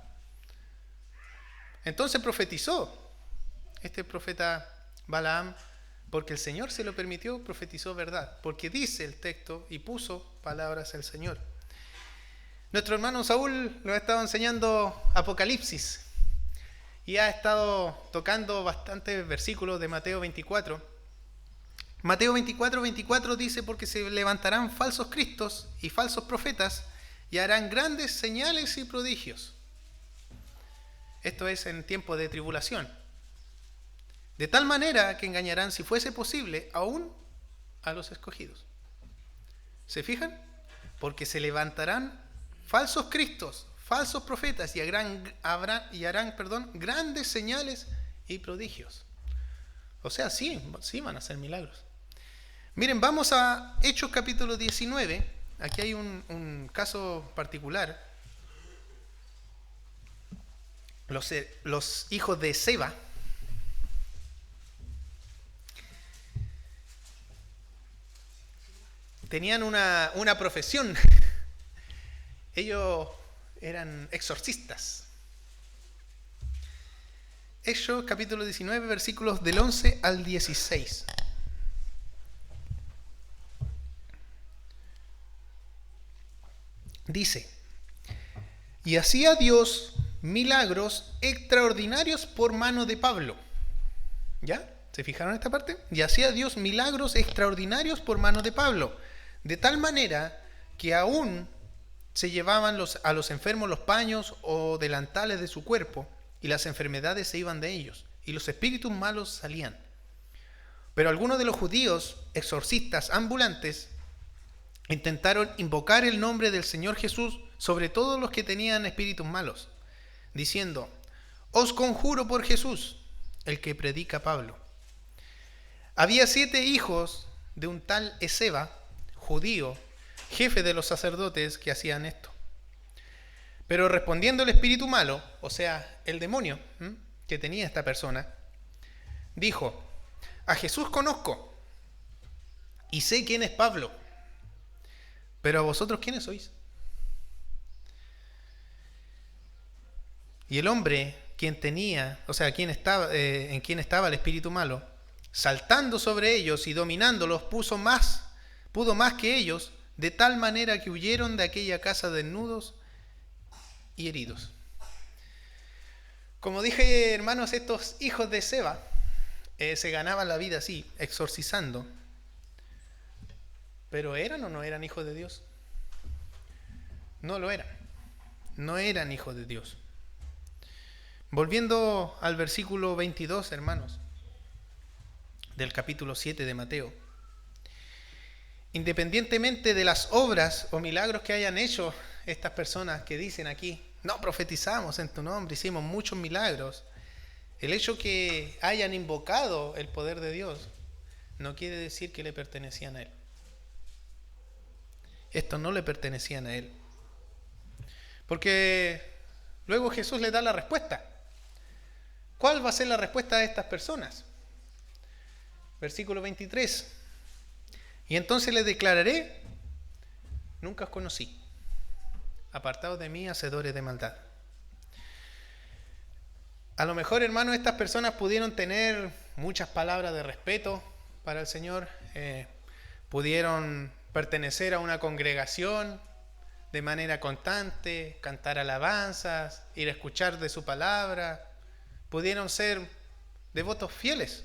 Entonces profetizó este profeta Balaam, porque el Señor se lo permitió, profetizó verdad, porque dice el texto y puso palabras el Señor. Nuestro hermano Saúl nos ha estado enseñando Apocalipsis y ha estado tocando bastantes versículos de Mateo 24. Mateo 24 dice, porque se levantarán falsos cristos y falsos profetas y harán grandes señales y prodigios. Esto es en tiempo de tribulación. De tal manera que engañarán, si fuese posible, aún a los escogidos. ¿Se fijan? Porque se levantarán falsos cristos, falsos profetas y harán grandes señales y prodigios. O sea, sí van a hacer milagros. Miren, vamos a Hechos capítulo 19. Aquí hay un caso particular. Los hijos de Seba tenían una profesión. Ellos eran exorcistas. Hechos capítulo 19, versículos del 11 al 16. Dice, y hacía Dios milagros extraordinarios por mano de Pablo. ¿Ya? ¿Se fijaron en esta parte? Y hacía Dios milagros extraordinarios por mano de Pablo, de tal manera que aún se llevaban a los enfermos los paños o delantales de su cuerpo, y las enfermedades se iban de ellos, y los espíritus malos salían. Pero algunos de los judíos, exorcistas ambulantes, intentaron invocar el nombre del Señor Jesús sobre todos los que tenían espíritus malos, diciendo, os conjuro por Jesús, el que predica Pablo. Había 7 hijos de un tal Esceva, judío, jefe de los sacerdotes, que hacían esto. Pero respondiendo el espíritu malo, o sea, el demonio que tenía esta persona, dijo, a Jesús conozco y sé quién es Pablo, pero a vosotros ¿quiénes sois? Y el hombre quien en quien estaba el espíritu malo, saltando sobre ellos y dominándolos, pudo más que ellos, de tal manera que huyeron de aquella casa desnudos y heridos. Como dije, hermanos, estos hijos de Seba se ganaban la vida así, exorcizando. ¿Pero eran o no eran hijos de Dios? No lo eran. No eran hijos de Dios. Volviendo al versículo 22, hermanos, del capítulo 7 de Mateo. Independientemente de las obras o milagros que hayan hecho estas personas que dicen aquí, no, profetizamos en tu nombre, hicimos muchos milagros, el hecho que hayan invocado el poder de Dios no quiere decir que le pertenecían a Él. Estos no le pertenecían a Él. Porque luego Jesús le da la respuesta. ¿Cuál va a ser la respuesta de estas personas? Versículo 23. Y entonces les declararé, nunca os conocí, apartados de mí, hacedores de maldad. A lo mejor, hermanos, estas personas pudieron tener muchas palabras de respeto para el Señor, pudieron pertenecer a una congregación de manera constante, cantar alabanzas, ir a escuchar de su palabra, pudieron ser devotos fieles,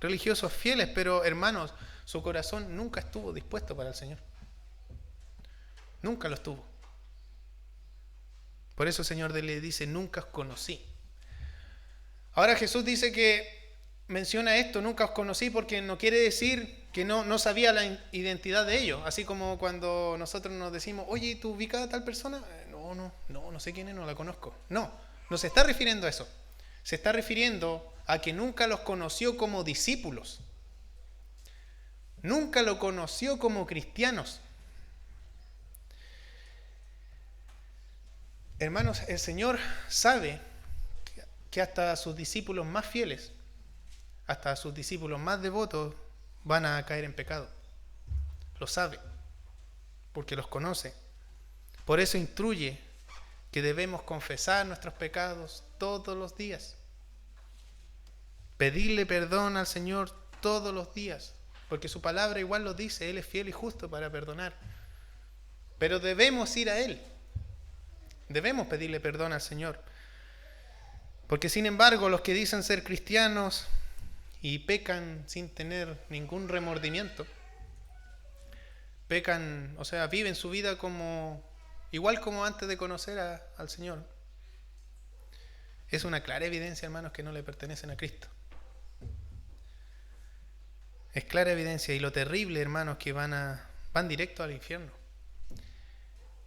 religiosos fieles, pero hermanos, su corazón nunca estuvo dispuesto para el Señor. Nunca lo estuvo. Por eso el Señor le dice, nunca os conocí. Ahora Jesús dice que menciona esto, nunca os conocí, porque no quiere decir que no sabía la identidad de ellos. Así como cuando nosotros nos decimos, oye, ¿tú ubicas a tal persona? No sé quién es, no la conozco. No se está refiriendo a eso. Se está refiriendo a que nunca los conoció como discípulos. Nunca lo conoció como cristianos. Hermanos, el Señor sabe que hasta sus discípulos más fieles, hasta sus discípulos más devotos, van a caer en pecado. Lo sabe, porque los conoce. Por eso instruye que debemos confesar nuestros pecados todos los días. Pedirle perdón al Señor todos los días, porque su palabra igual lo dice, Él es fiel y justo para perdonar. Pero debemos ir a Él. Debemos pedirle perdón al Señor. Porque sin embargo, los que dicen ser cristianos y pecan sin tener ningún remordimiento, pecan, viven su vida igual como antes de conocer al Señor. Es una clara evidencia, hermanos, que no le pertenecen a Cristo. Es clara evidencia, y lo terrible, hermanos, que van directo al infierno.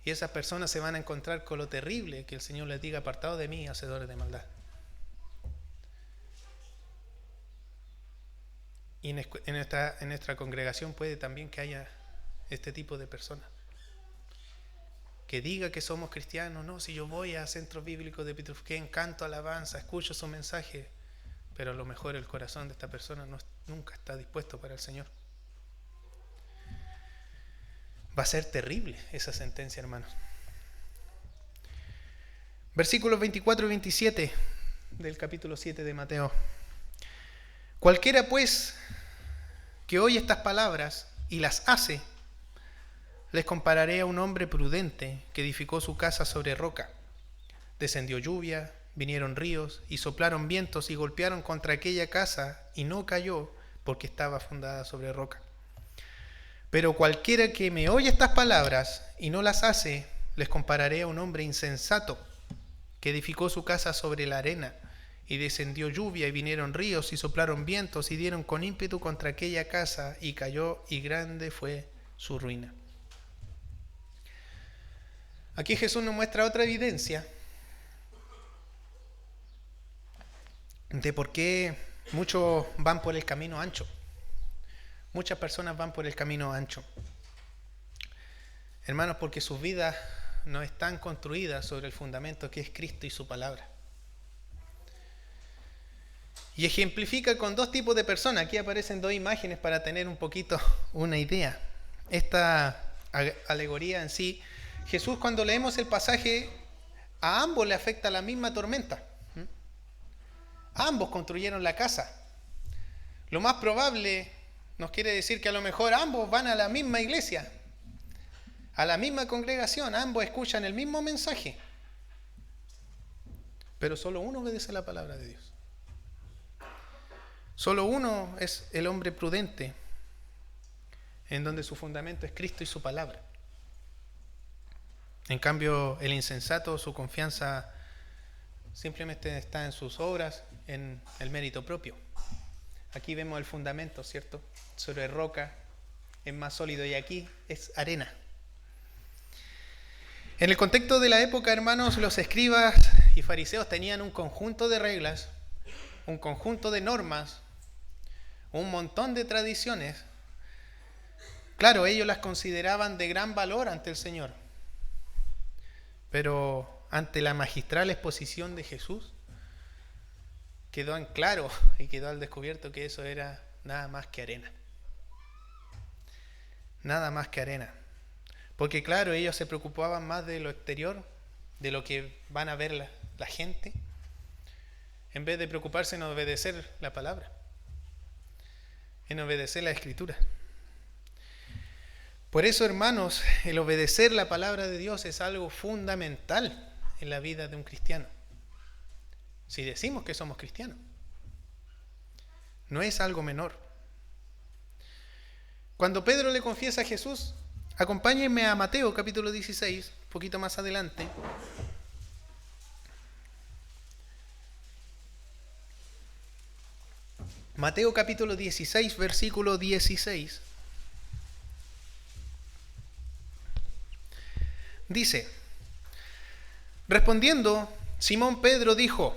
Y esas personas se van a encontrar con lo terrible que el Señor les diga, apartados de mí, hacedores de maldad. Y en nuestra congregación puede también que haya este tipo de personas. Que diga que somos cristianos, no, si yo voy a centros bíblicos de Pitufquén, canto alabanza, escucho su mensaje, pero a lo mejor el corazón de esta persona nunca está dispuesto para el Señor. Va a ser terrible esa sentencia, hermanos. Versículos 24 y 27 del capítulo 7 de Mateo. Cualquiera pues que oye estas palabras y las hace, les compararé a un hombre prudente que edificó su casa sobre roca. Descendió lluvia, vinieron ríos y soplaron vientos y golpearon contra aquella casa y no cayó porque estaba fundada sobre roca. Pero cualquiera que me oye estas palabras y no las hace, les compararé a un hombre insensato que edificó su casa sobre la arena. Y descendió lluvia y vinieron ríos y soplaron vientos y dieron con ímpetu contra aquella casa y cayó, y grande fue su ruina. Aquí Jesús nos muestra otra evidencia de por qué muchos van por el camino ancho. Muchas personas van por el camino ancho. Hermanos, porque sus vidas no están construidas sobre el fundamento que es Cristo y su palabra. Y ejemplifica con dos tipos de personas. Aquí aparecen dos imágenes para tener un poquito una idea. Esta alegoría en sí, Jesús, cuando leemos el pasaje, a ambos le afecta la misma tormenta. Ambos construyeron la casa. Lo más probable nos quiere decir que a lo mejor ambos van a la misma iglesia, a la misma congregación, ambos escuchan el mismo mensaje. Pero solo uno obedece la palabra de Dios. Solo uno es el hombre prudente, en donde su fundamento es Cristo y su palabra. En cambio, el insensato, su confianza simplemente está en sus obras, en el mérito propio. Aquí vemos el fundamento, ¿cierto? Sobre roca es más sólido y aquí es arena. En el contexto de la época, hermanos, los escribas y fariseos tenían un conjunto de reglas, un conjunto de normas, un montón de tradiciones. Claro, ellos las consideraban de gran valor ante el Señor. Pero ante la magistral exposición de Jesús, quedó en claro y quedó al descubierto que eso era nada más que arena. Nada más que arena. Porque claro, ellos se preocupaban más de lo exterior, de lo que van a ver la gente, en vez de preocuparse en obedecer la palabra, en obedecer la Escritura. Por eso, hermanos, el obedecer la palabra de Dios es algo fundamental en la vida de un cristiano. Si decimos que somos cristianos, no es algo menor. Cuando Pedro le confiesa a Jesús, acompáñenme a Mateo capítulo 16, un poquito más adelante. Mateo capítulo 16, versículo 16. Dice: respondiendo, Simón Pedro dijo: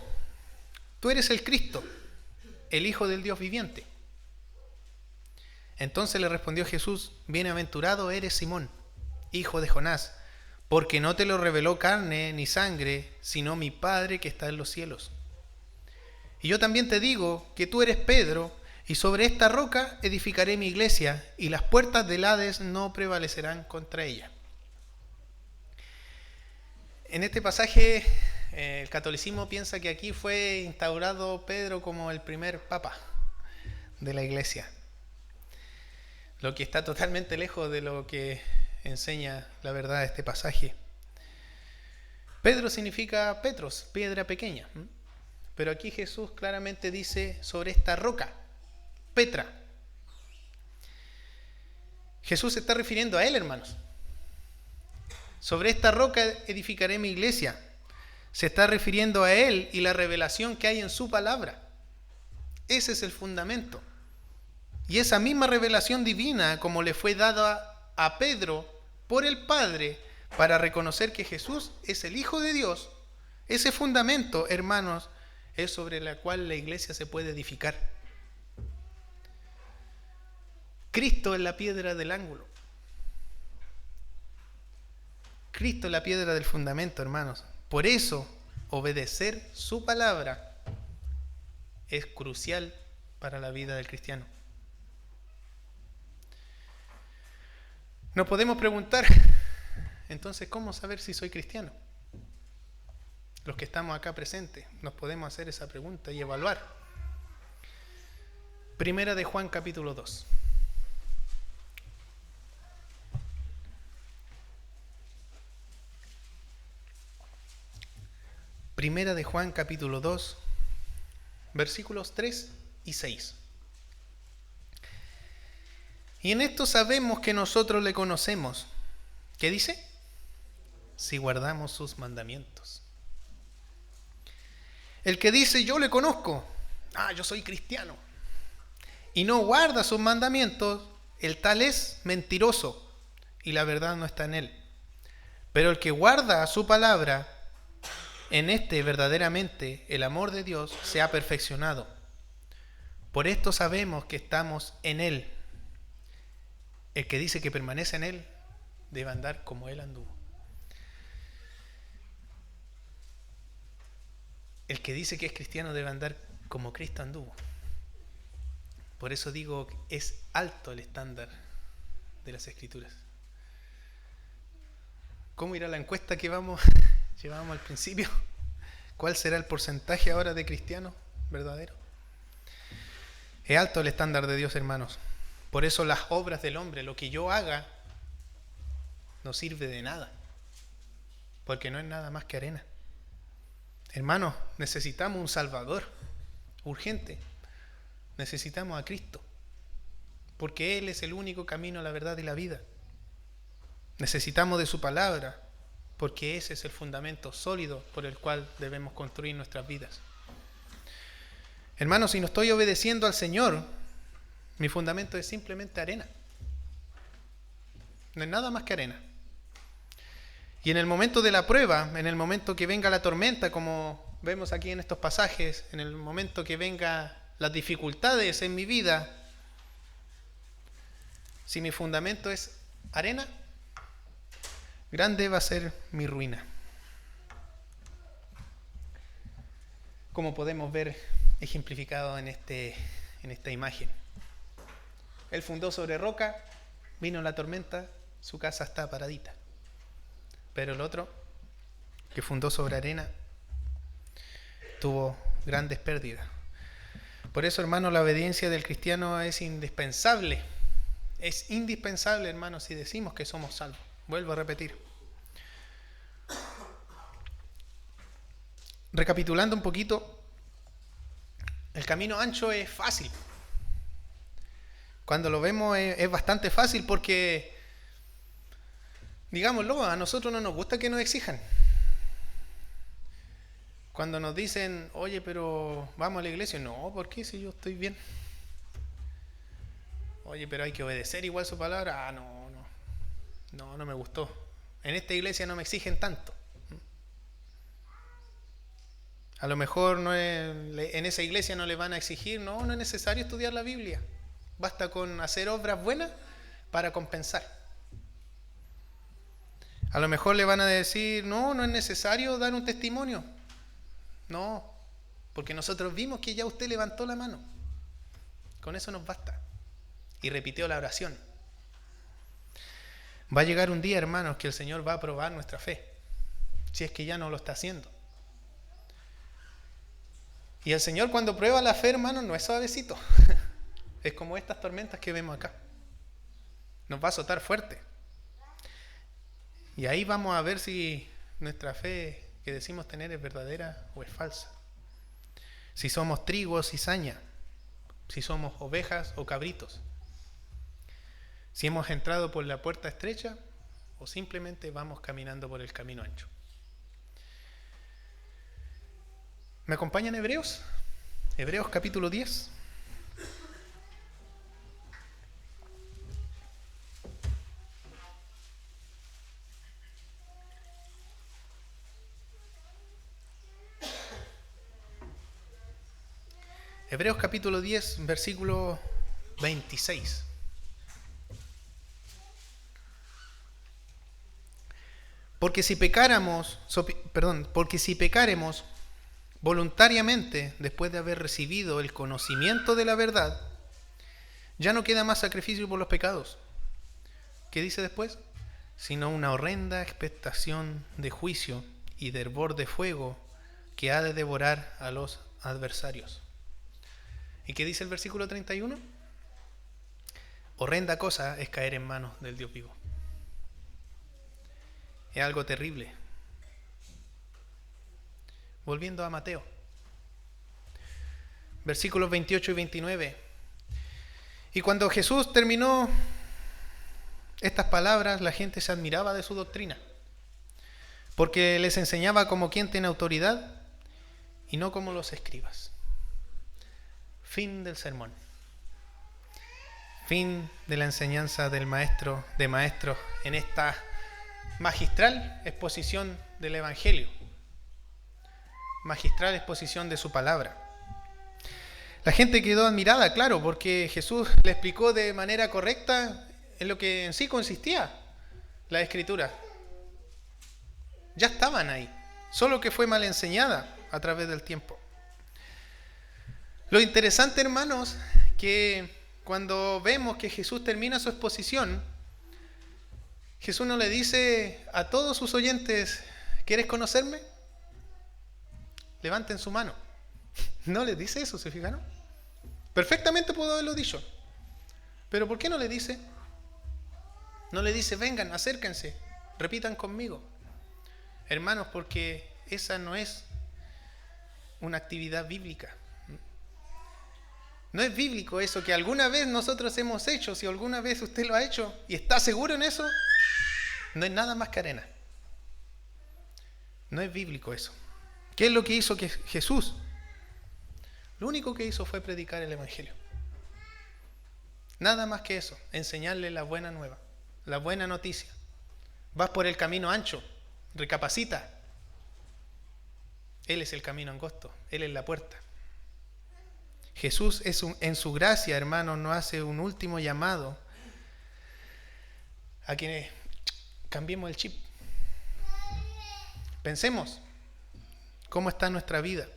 tú eres el Cristo, el Hijo del Dios viviente. Entonces le respondió Jesús: bienaventurado eres Simón, hijo de Jonás, porque no te lo reveló carne ni sangre, sino mi Padre que está en los cielos. Y yo también te digo que tú eres Pedro, y sobre esta roca edificaré mi iglesia, y las puertas del Hades no prevalecerán contra ella. En este pasaje, el catolicismo piensa que aquí fue instaurado Pedro como el primer papa de la iglesia, lo que está totalmente lejos de lo que enseña la verdad de este pasaje. Pedro significa Petros, piedra pequeña, pero aquí Jesús claramente dice sobre esta roca, Petra. Jesús se está refiriendo a él, hermanos. Sobre esta roca edificaré mi iglesia. Se está refiriendo a él y la revelación que hay en su palabra. Ese es el fundamento. Y esa misma revelación divina, como le fue dada a Pedro por el Padre, para reconocer que Jesús es el Hijo de Dios, ese fundamento, hermanos, es sobre la cual la iglesia se puede edificar. Cristo es la piedra del ángulo. Cristo es la piedra del fundamento, hermanos. Por eso, obedecer su palabra es crucial para la vida del cristiano. Nos podemos preguntar, entonces, ¿cómo saber si soy cristiano? Los que estamos acá presentes, nos podemos hacer esa pregunta y evaluar. Primera de Juan capítulo 2. Primera de Juan capítulo 2, versículos 3 y 6. Y en esto sabemos que nosotros le conocemos. ¿Qué dice? Si guardamos sus mandamientos. El que dice yo le conozco, yo soy cristiano, y no guarda sus mandamientos, el tal es mentiroso, y la verdad no está en él. Pero el que guarda su palabra, en este verdaderamente el amor de Dios se ha perfeccionado. Por esto sabemos que estamos en Él. El que dice que permanece en Él debe andar como Él anduvo. El que dice que es cristiano debe andar como Cristo anduvo. Por eso digo, es alto el estándar de las Escrituras. ¿Cómo irá la encuesta que llevábamos al principio? ¿Cuál será el porcentaje ahora de cristianos? verdadero. Es alto el estándar de Dios, hermanos. Por eso las obras del hombre, lo que yo haga, no sirve de nada. Porque no es nada más que arena. Hermanos, necesitamos un Salvador. Urgente. Necesitamos a Cristo. Porque Él es el único camino, la verdad y la vida. Necesitamos de su palabra. Porque ese es el fundamento sólido por el cual debemos construir nuestras vidas. Hermanos, si no estoy obedeciendo al Señor, mi fundamento es simplemente arena. No es nada más que arena. Y en el momento de la prueba, en el momento que venga la tormenta, como vemos aquí en estos pasajes, en el momento que vengan las dificultades en mi vida, si mi fundamento es arena, grande va a ser mi ruina. Como podemos ver ejemplificado en esta imagen. Él fundó sobre roca, vino la tormenta, su casa está paradita. Pero el otro, que fundó sobre arena, tuvo grandes pérdidas. Por eso, hermano, la obediencia del cristiano es indispensable. Es indispensable, hermano, si decimos que somos salvos. Vuelvo a repetir. Recapitulando un poquito, el camino ancho es fácil. Cuando lo vemos es bastante fácil porque, digámoslo, a nosotros no nos gusta que nos exijan. Cuando nos dicen, oye, pero vamos a la iglesia. No, ¿por qué? Si yo estoy bien. Oye, pero hay que obedecer igual su palabra. Ah, no me gustó. En esta iglesia no me exigen tanto. A lo mejor en esa iglesia no le van a exigir, no es necesario estudiar la Biblia. Basta con hacer obras buenas para compensar. A lo mejor le van a decir, no es necesario dar un testimonio. No, porque nosotros vimos que ya usted levantó la mano. Con eso nos basta. Y repitió la oración. Va a llegar un día, hermanos, que el Señor va a probar nuestra fe. Si es que ya no lo está haciendo. Y el Señor cuando prueba la fe, hermanos, no es suavecito. Es como estas tormentas que vemos acá. Nos va a azotar fuerte. Y ahí vamos a ver si nuestra fe que decimos tener es verdadera o es falsa. Si somos trigo o cizaña. Si somos ovejas o cabritos. Si hemos entrado por la puerta estrecha o simplemente vamos caminando por el camino ancho. ¿Me acompañan Hebreos? Hebreos capítulo 10. Hebreos capítulo 10, versículo 26. Porque si pecáremos voluntariamente, después de haber recibido el conocimiento de la verdad, ya no queda más sacrificio por los pecados. ¿Qué dice después? Sino una horrenda expectación de juicio y de hervor de fuego que ha de devorar a los adversarios. ¿Y qué dice el versículo 31? Horrenda cosa es caer en manos del Dios vivo. Es algo terrible. Volviendo a Mateo, versículos 28 y 29. Y cuando Jesús terminó estas palabras, la gente se admiraba de su doctrina, porque les enseñaba como quien tiene autoridad y no como los escribas. Fin del sermón. Fin de la enseñanza del maestro de maestros en esta magistral exposición del Evangelio. Magistral exposición de su palabra. La gente quedó admirada, claro, porque Jesús le explicó de manera correcta en lo que en sí consistía la Escritura. Ya estaban ahí, solo que fue mal enseñada a través del tiempo. Lo interesante, hermanos, que cuando vemos que Jesús termina su exposición, Jesús no le dice a todos sus oyentes, ¿quieres conocerme? Levanten su mano. No les dice eso, ¿se fijaron? Perfectamente pudo haberlo dicho. Pero ¿por qué no le dice? No le dice, vengan, acérquense, repitan conmigo. Hermanos, porque esa no es una actividad bíblica. No es bíblico eso que alguna vez nosotros hemos hecho. Si alguna vez usted lo ha hecho y está seguro en eso, no es nada más que arena. No es bíblico eso. ¿Qué es lo que hizo Jesús? Lo único que hizo fue predicar el Evangelio. Nada más que eso, enseñarle la buena nueva, la buena noticia. Vas por el camino ancho, recapacita. Él es el camino angosto, Él es la puerta. Jesús en su gracia, hermanos, nos hace un último llamado a quienes cambiemos el chip. Pensemos cómo está nuestra vida.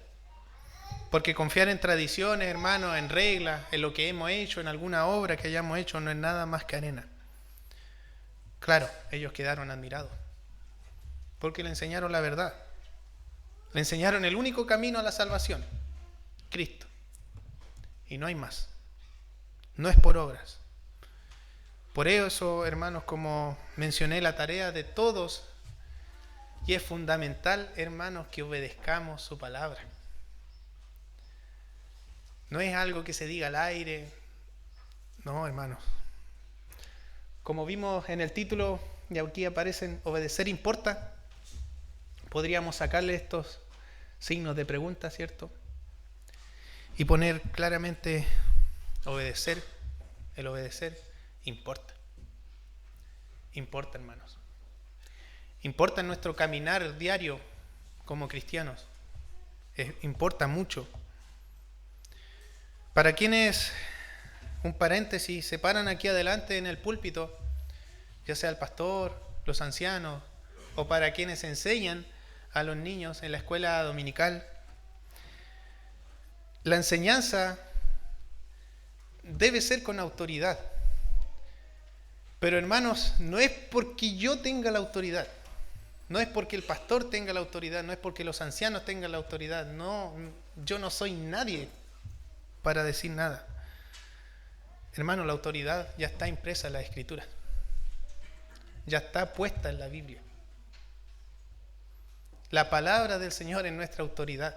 Porque confiar en tradiciones, hermanos, en reglas, en lo que hemos hecho, en alguna obra que hayamos hecho, no es nada más que arena. Claro, ellos quedaron admirados, porque le enseñaron la verdad. Le enseñaron el único camino a la salvación, Cristo. Y no hay más. No es por obras. Por eso, hermanos, como mencioné, la tarea de todos, y es fundamental, hermanos, que obedezcamos su palabra. No es algo que se diga al aire. No, hermanos. Como vimos en el título, y aquí aparecen, obedecer importa. Podríamos sacarle estos signos de pregunta, ¿cierto? Y poner claramente, obedecer, el obedecer importa. Importa, hermanos. Importa en nuestro caminar diario como cristianos. Importa mucho. Para quienes, un paréntesis, se paran aquí adelante en el púlpito, ya sea el pastor, los ancianos, o para quienes enseñan a los niños en la escuela dominical, la enseñanza debe ser con autoridad. Pero hermanos, no es porque yo tenga la autoridad, no es porque el pastor tenga la autoridad, no es porque los ancianos tengan la autoridad, no, yo no soy nadie para decir nada. Hermano, la autoridad ya está impresa en la Escritura. Ya está puesta en la Biblia. La palabra del Señor es nuestra autoridad.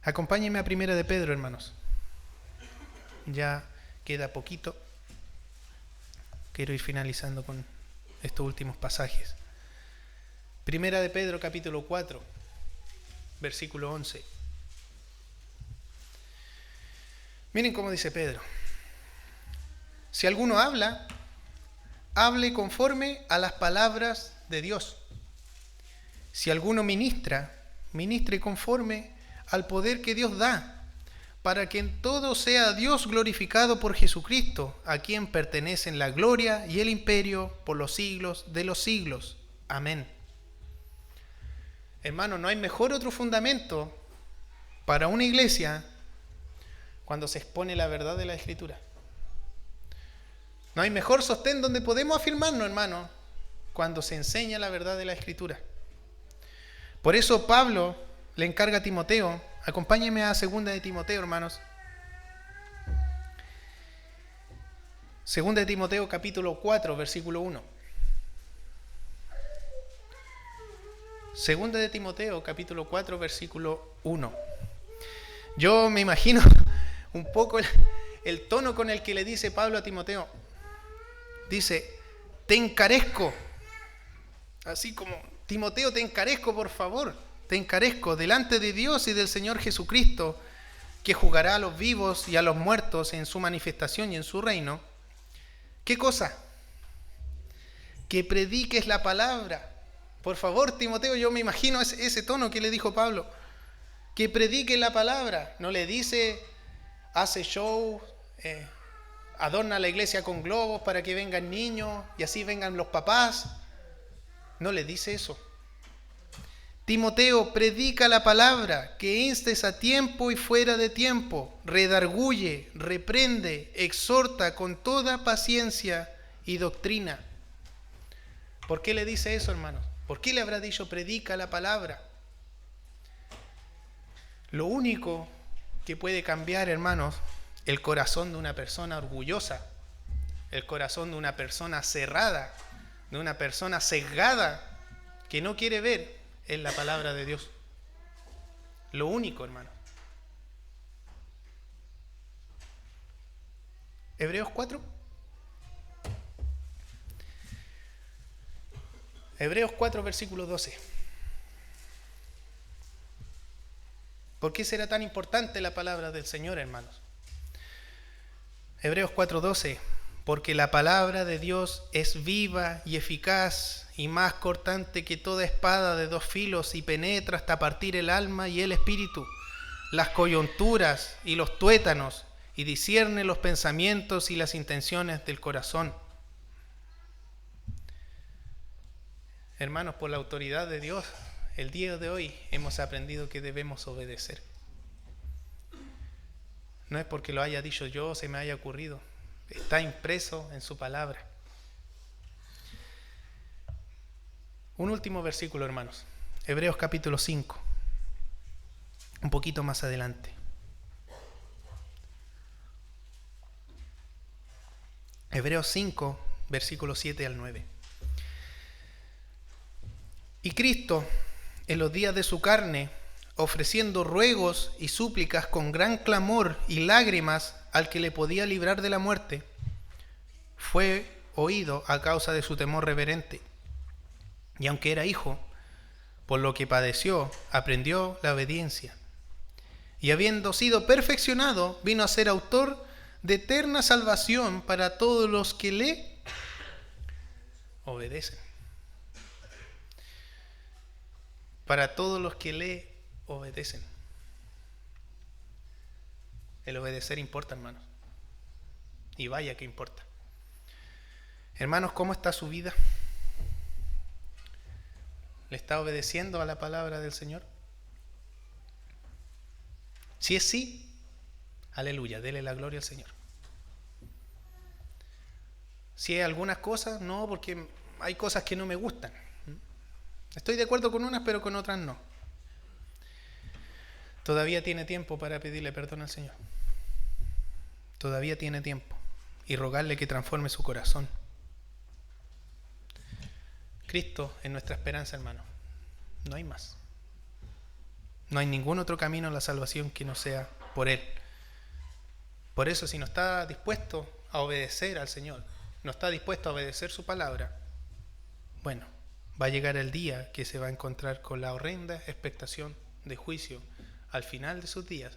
Acompáñenme a Primera de Pedro, hermanos. Ya queda poquito. Quiero ir finalizando con estos últimos pasajes. Primera de Pedro, capítulo 4. Versículo 11. Miren cómo dice Pedro. Si alguno habla, hable conforme a las palabras de Dios. Si alguno ministra, ministre conforme al poder que Dios da, para que en todo sea Dios glorificado por Jesucristo, a quien pertenecen la gloria y el imperio por los siglos de los siglos. Amén. Hermano, no hay mejor otro fundamento para una iglesia cuando se expone la verdad de la Escritura. No hay mejor sostén donde podemos afirmarnos, hermano, cuando se enseña la verdad de la Escritura. Por eso Pablo le encarga a Timoteo, acompáñenme a 2 de Timoteo, hermanos. 2 de Timoteo, capítulo 4, versículo 1. 2 de Timoteo, capítulo 4, versículo 1. Yo me imagino un poco el tono con el que le dice Pablo a Timoteo. Dice, te encarezco. Así como, Timoteo, te encarezco, por favor. Te encarezco delante de Dios y del Señor Jesucristo, que juzgará a los vivos y a los muertos en su manifestación y en su reino. ¿Qué cosa? Que prediques la palabra. Por favor, Timoteo, yo me imagino ese tono que le dijo Pablo. Que predique la palabra. No le dice, hace show, adorna la iglesia con globos para que vengan niños y así vengan los papás. No le dice eso. Timoteo, predica la palabra, que instes a tiempo y fuera de tiempo. Redarguye, reprende, exhorta con toda paciencia y doctrina. ¿Por qué le dice eso, hermanos? ¿Por qué le habrá dicho predica la palabra? Lo único que puede cambiar, hermanos, el corazón de una persona orgullosa, el corazón de una persona cerrada, de una persona cegada, que no quiere ver, es la palabra de Dios. Lo único, hermano. Hebreos 4. Hebreos 4, versículo 12. ¿Por qué será tan importante la palabra del Señor, hermanos? Hebreos 4:12. Porque la palabra de Dios es viva y eficaz y más cortante que toda espada de dos filos y penetra hasta partir el alma y el espíritu, las coyunturas y los tuétanos, y discierne los pensamientos y las intenciones del corazón. Hermanos, por la autoridad de Dios, el día de hoy hemos aprendido que debemos obedecer. No es porque lo haya dicho yo o se me haya ocurrido. Está impreso en su palabra. Un último versículo, hermanos. Hebreos capítulo 5. Un poquito más adelante. Hebreos 5, versículos 7 al 9. Y Cristo, en los días de su carne, ofreciendo ruegos y súplicas con gran clamor y lágrimas al que le podía librar de la muerte, fue oído a causa de su temor reverente. Y aunque era hijo, por lo que padeció, aprendió la obediencia. Y habiendo sido perfeccionado, vino a ser autor de eterna salvación para todos los que le obedecen. Para todos los que le obedecen. El obedecer importa, hermanos. Y vaya que importa. Hermanos, ¿cómo está su vida? ¿Le está obedeciendo a la palabra del Señor? Si es sí, aleluya, dele la gloria al Señor. Si hay algunas cosas, no, porque hay cosas que no me gustan. Estoy de acuerdo con unas, pero con otras no. Todavía tiene tiempo para pedirle perdón al Señor. Todavía tiene tiempo. Y rogarle que transforme su corazón. Cristo es nuestra esperanza, hermano. No hay más. No hay ningún otro camino a la salvación que no sea por Él. Por eso, si no está dispuesto a obedecer al Señor, no está dispuesto a obedecer su palabra, bueno, va a llegar el día que se va a encontrar con la horrenda expectación de juicio al final de sus días,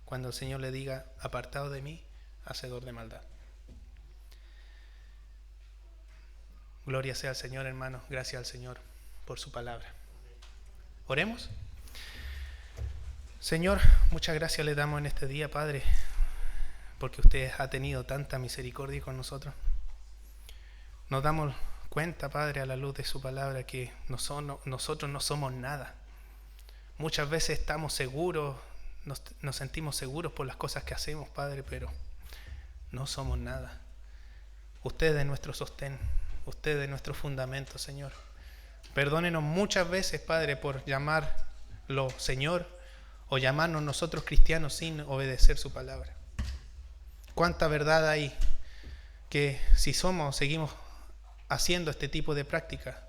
cuando el Señor le diga: apartado de mí, hacedor de maldad. Gloria sea al Señor, hermanos. Gracias al Señor por su palabra. Oremos. Señor, muchas gracias le damos en este día, Padre, porque usted ha tenido tanta misericordia con nosotros. Nos damos cuenta, Padre, a la luz de su palabra, que nosotros no somos nada. Muchas veces estamos seguros, nos sentimos seguros por las cosas que hacemos, Padre, pero no somos nada. Usted es nuestro sostén, usted es nuestro fundamento, Señor. Perdónenos muchas veces, Padre, por llamarlo Señor o llamarnos nosotros cristianos sin obedecer su palabra. Cuánta verdad hay que si seguimos haciendo este tipo de práctica,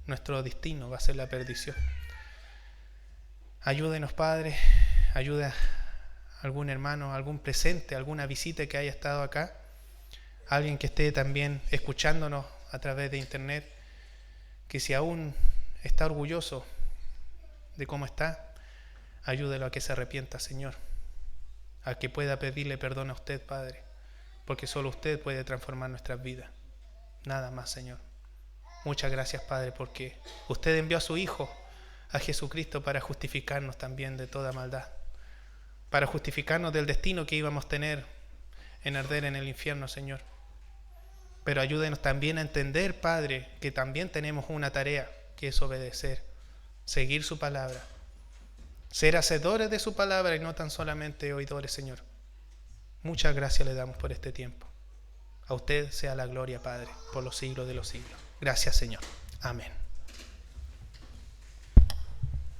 nuestro destino va a ser la perdición. Ayúdenos, Padre, ayuda a algún hermano, algún presente, alguna visita que haya estado acá, alguien que esté también escuchándonos a través de internet, que si aún está orgulloso de cómo está, ayúdelo a que se arrepienta, Señor, a que pueda pedirle perdón a usted, Padre, porque solo usted puede transformar nuestras vidas. Nada más, Señor. Muchas gracias, Padre, porque usted envió a su Hijo, a Jesucristo, para justificarnos también de toda maldad, para justificarnos del destino que íbamos a tener en arder en el infierno, Señor. Pero ayúdenos también a entender, Padre, que también tenemos una tarea, que es obedecer, seguir su palabra, ser hacedores de su palabra y no tan solamente oidores, Señor. Muchas gracias le damos por este tiempo. A usted sea la gloria, Padre, por los siglos de los siglos. Gracias, Señor. Amén.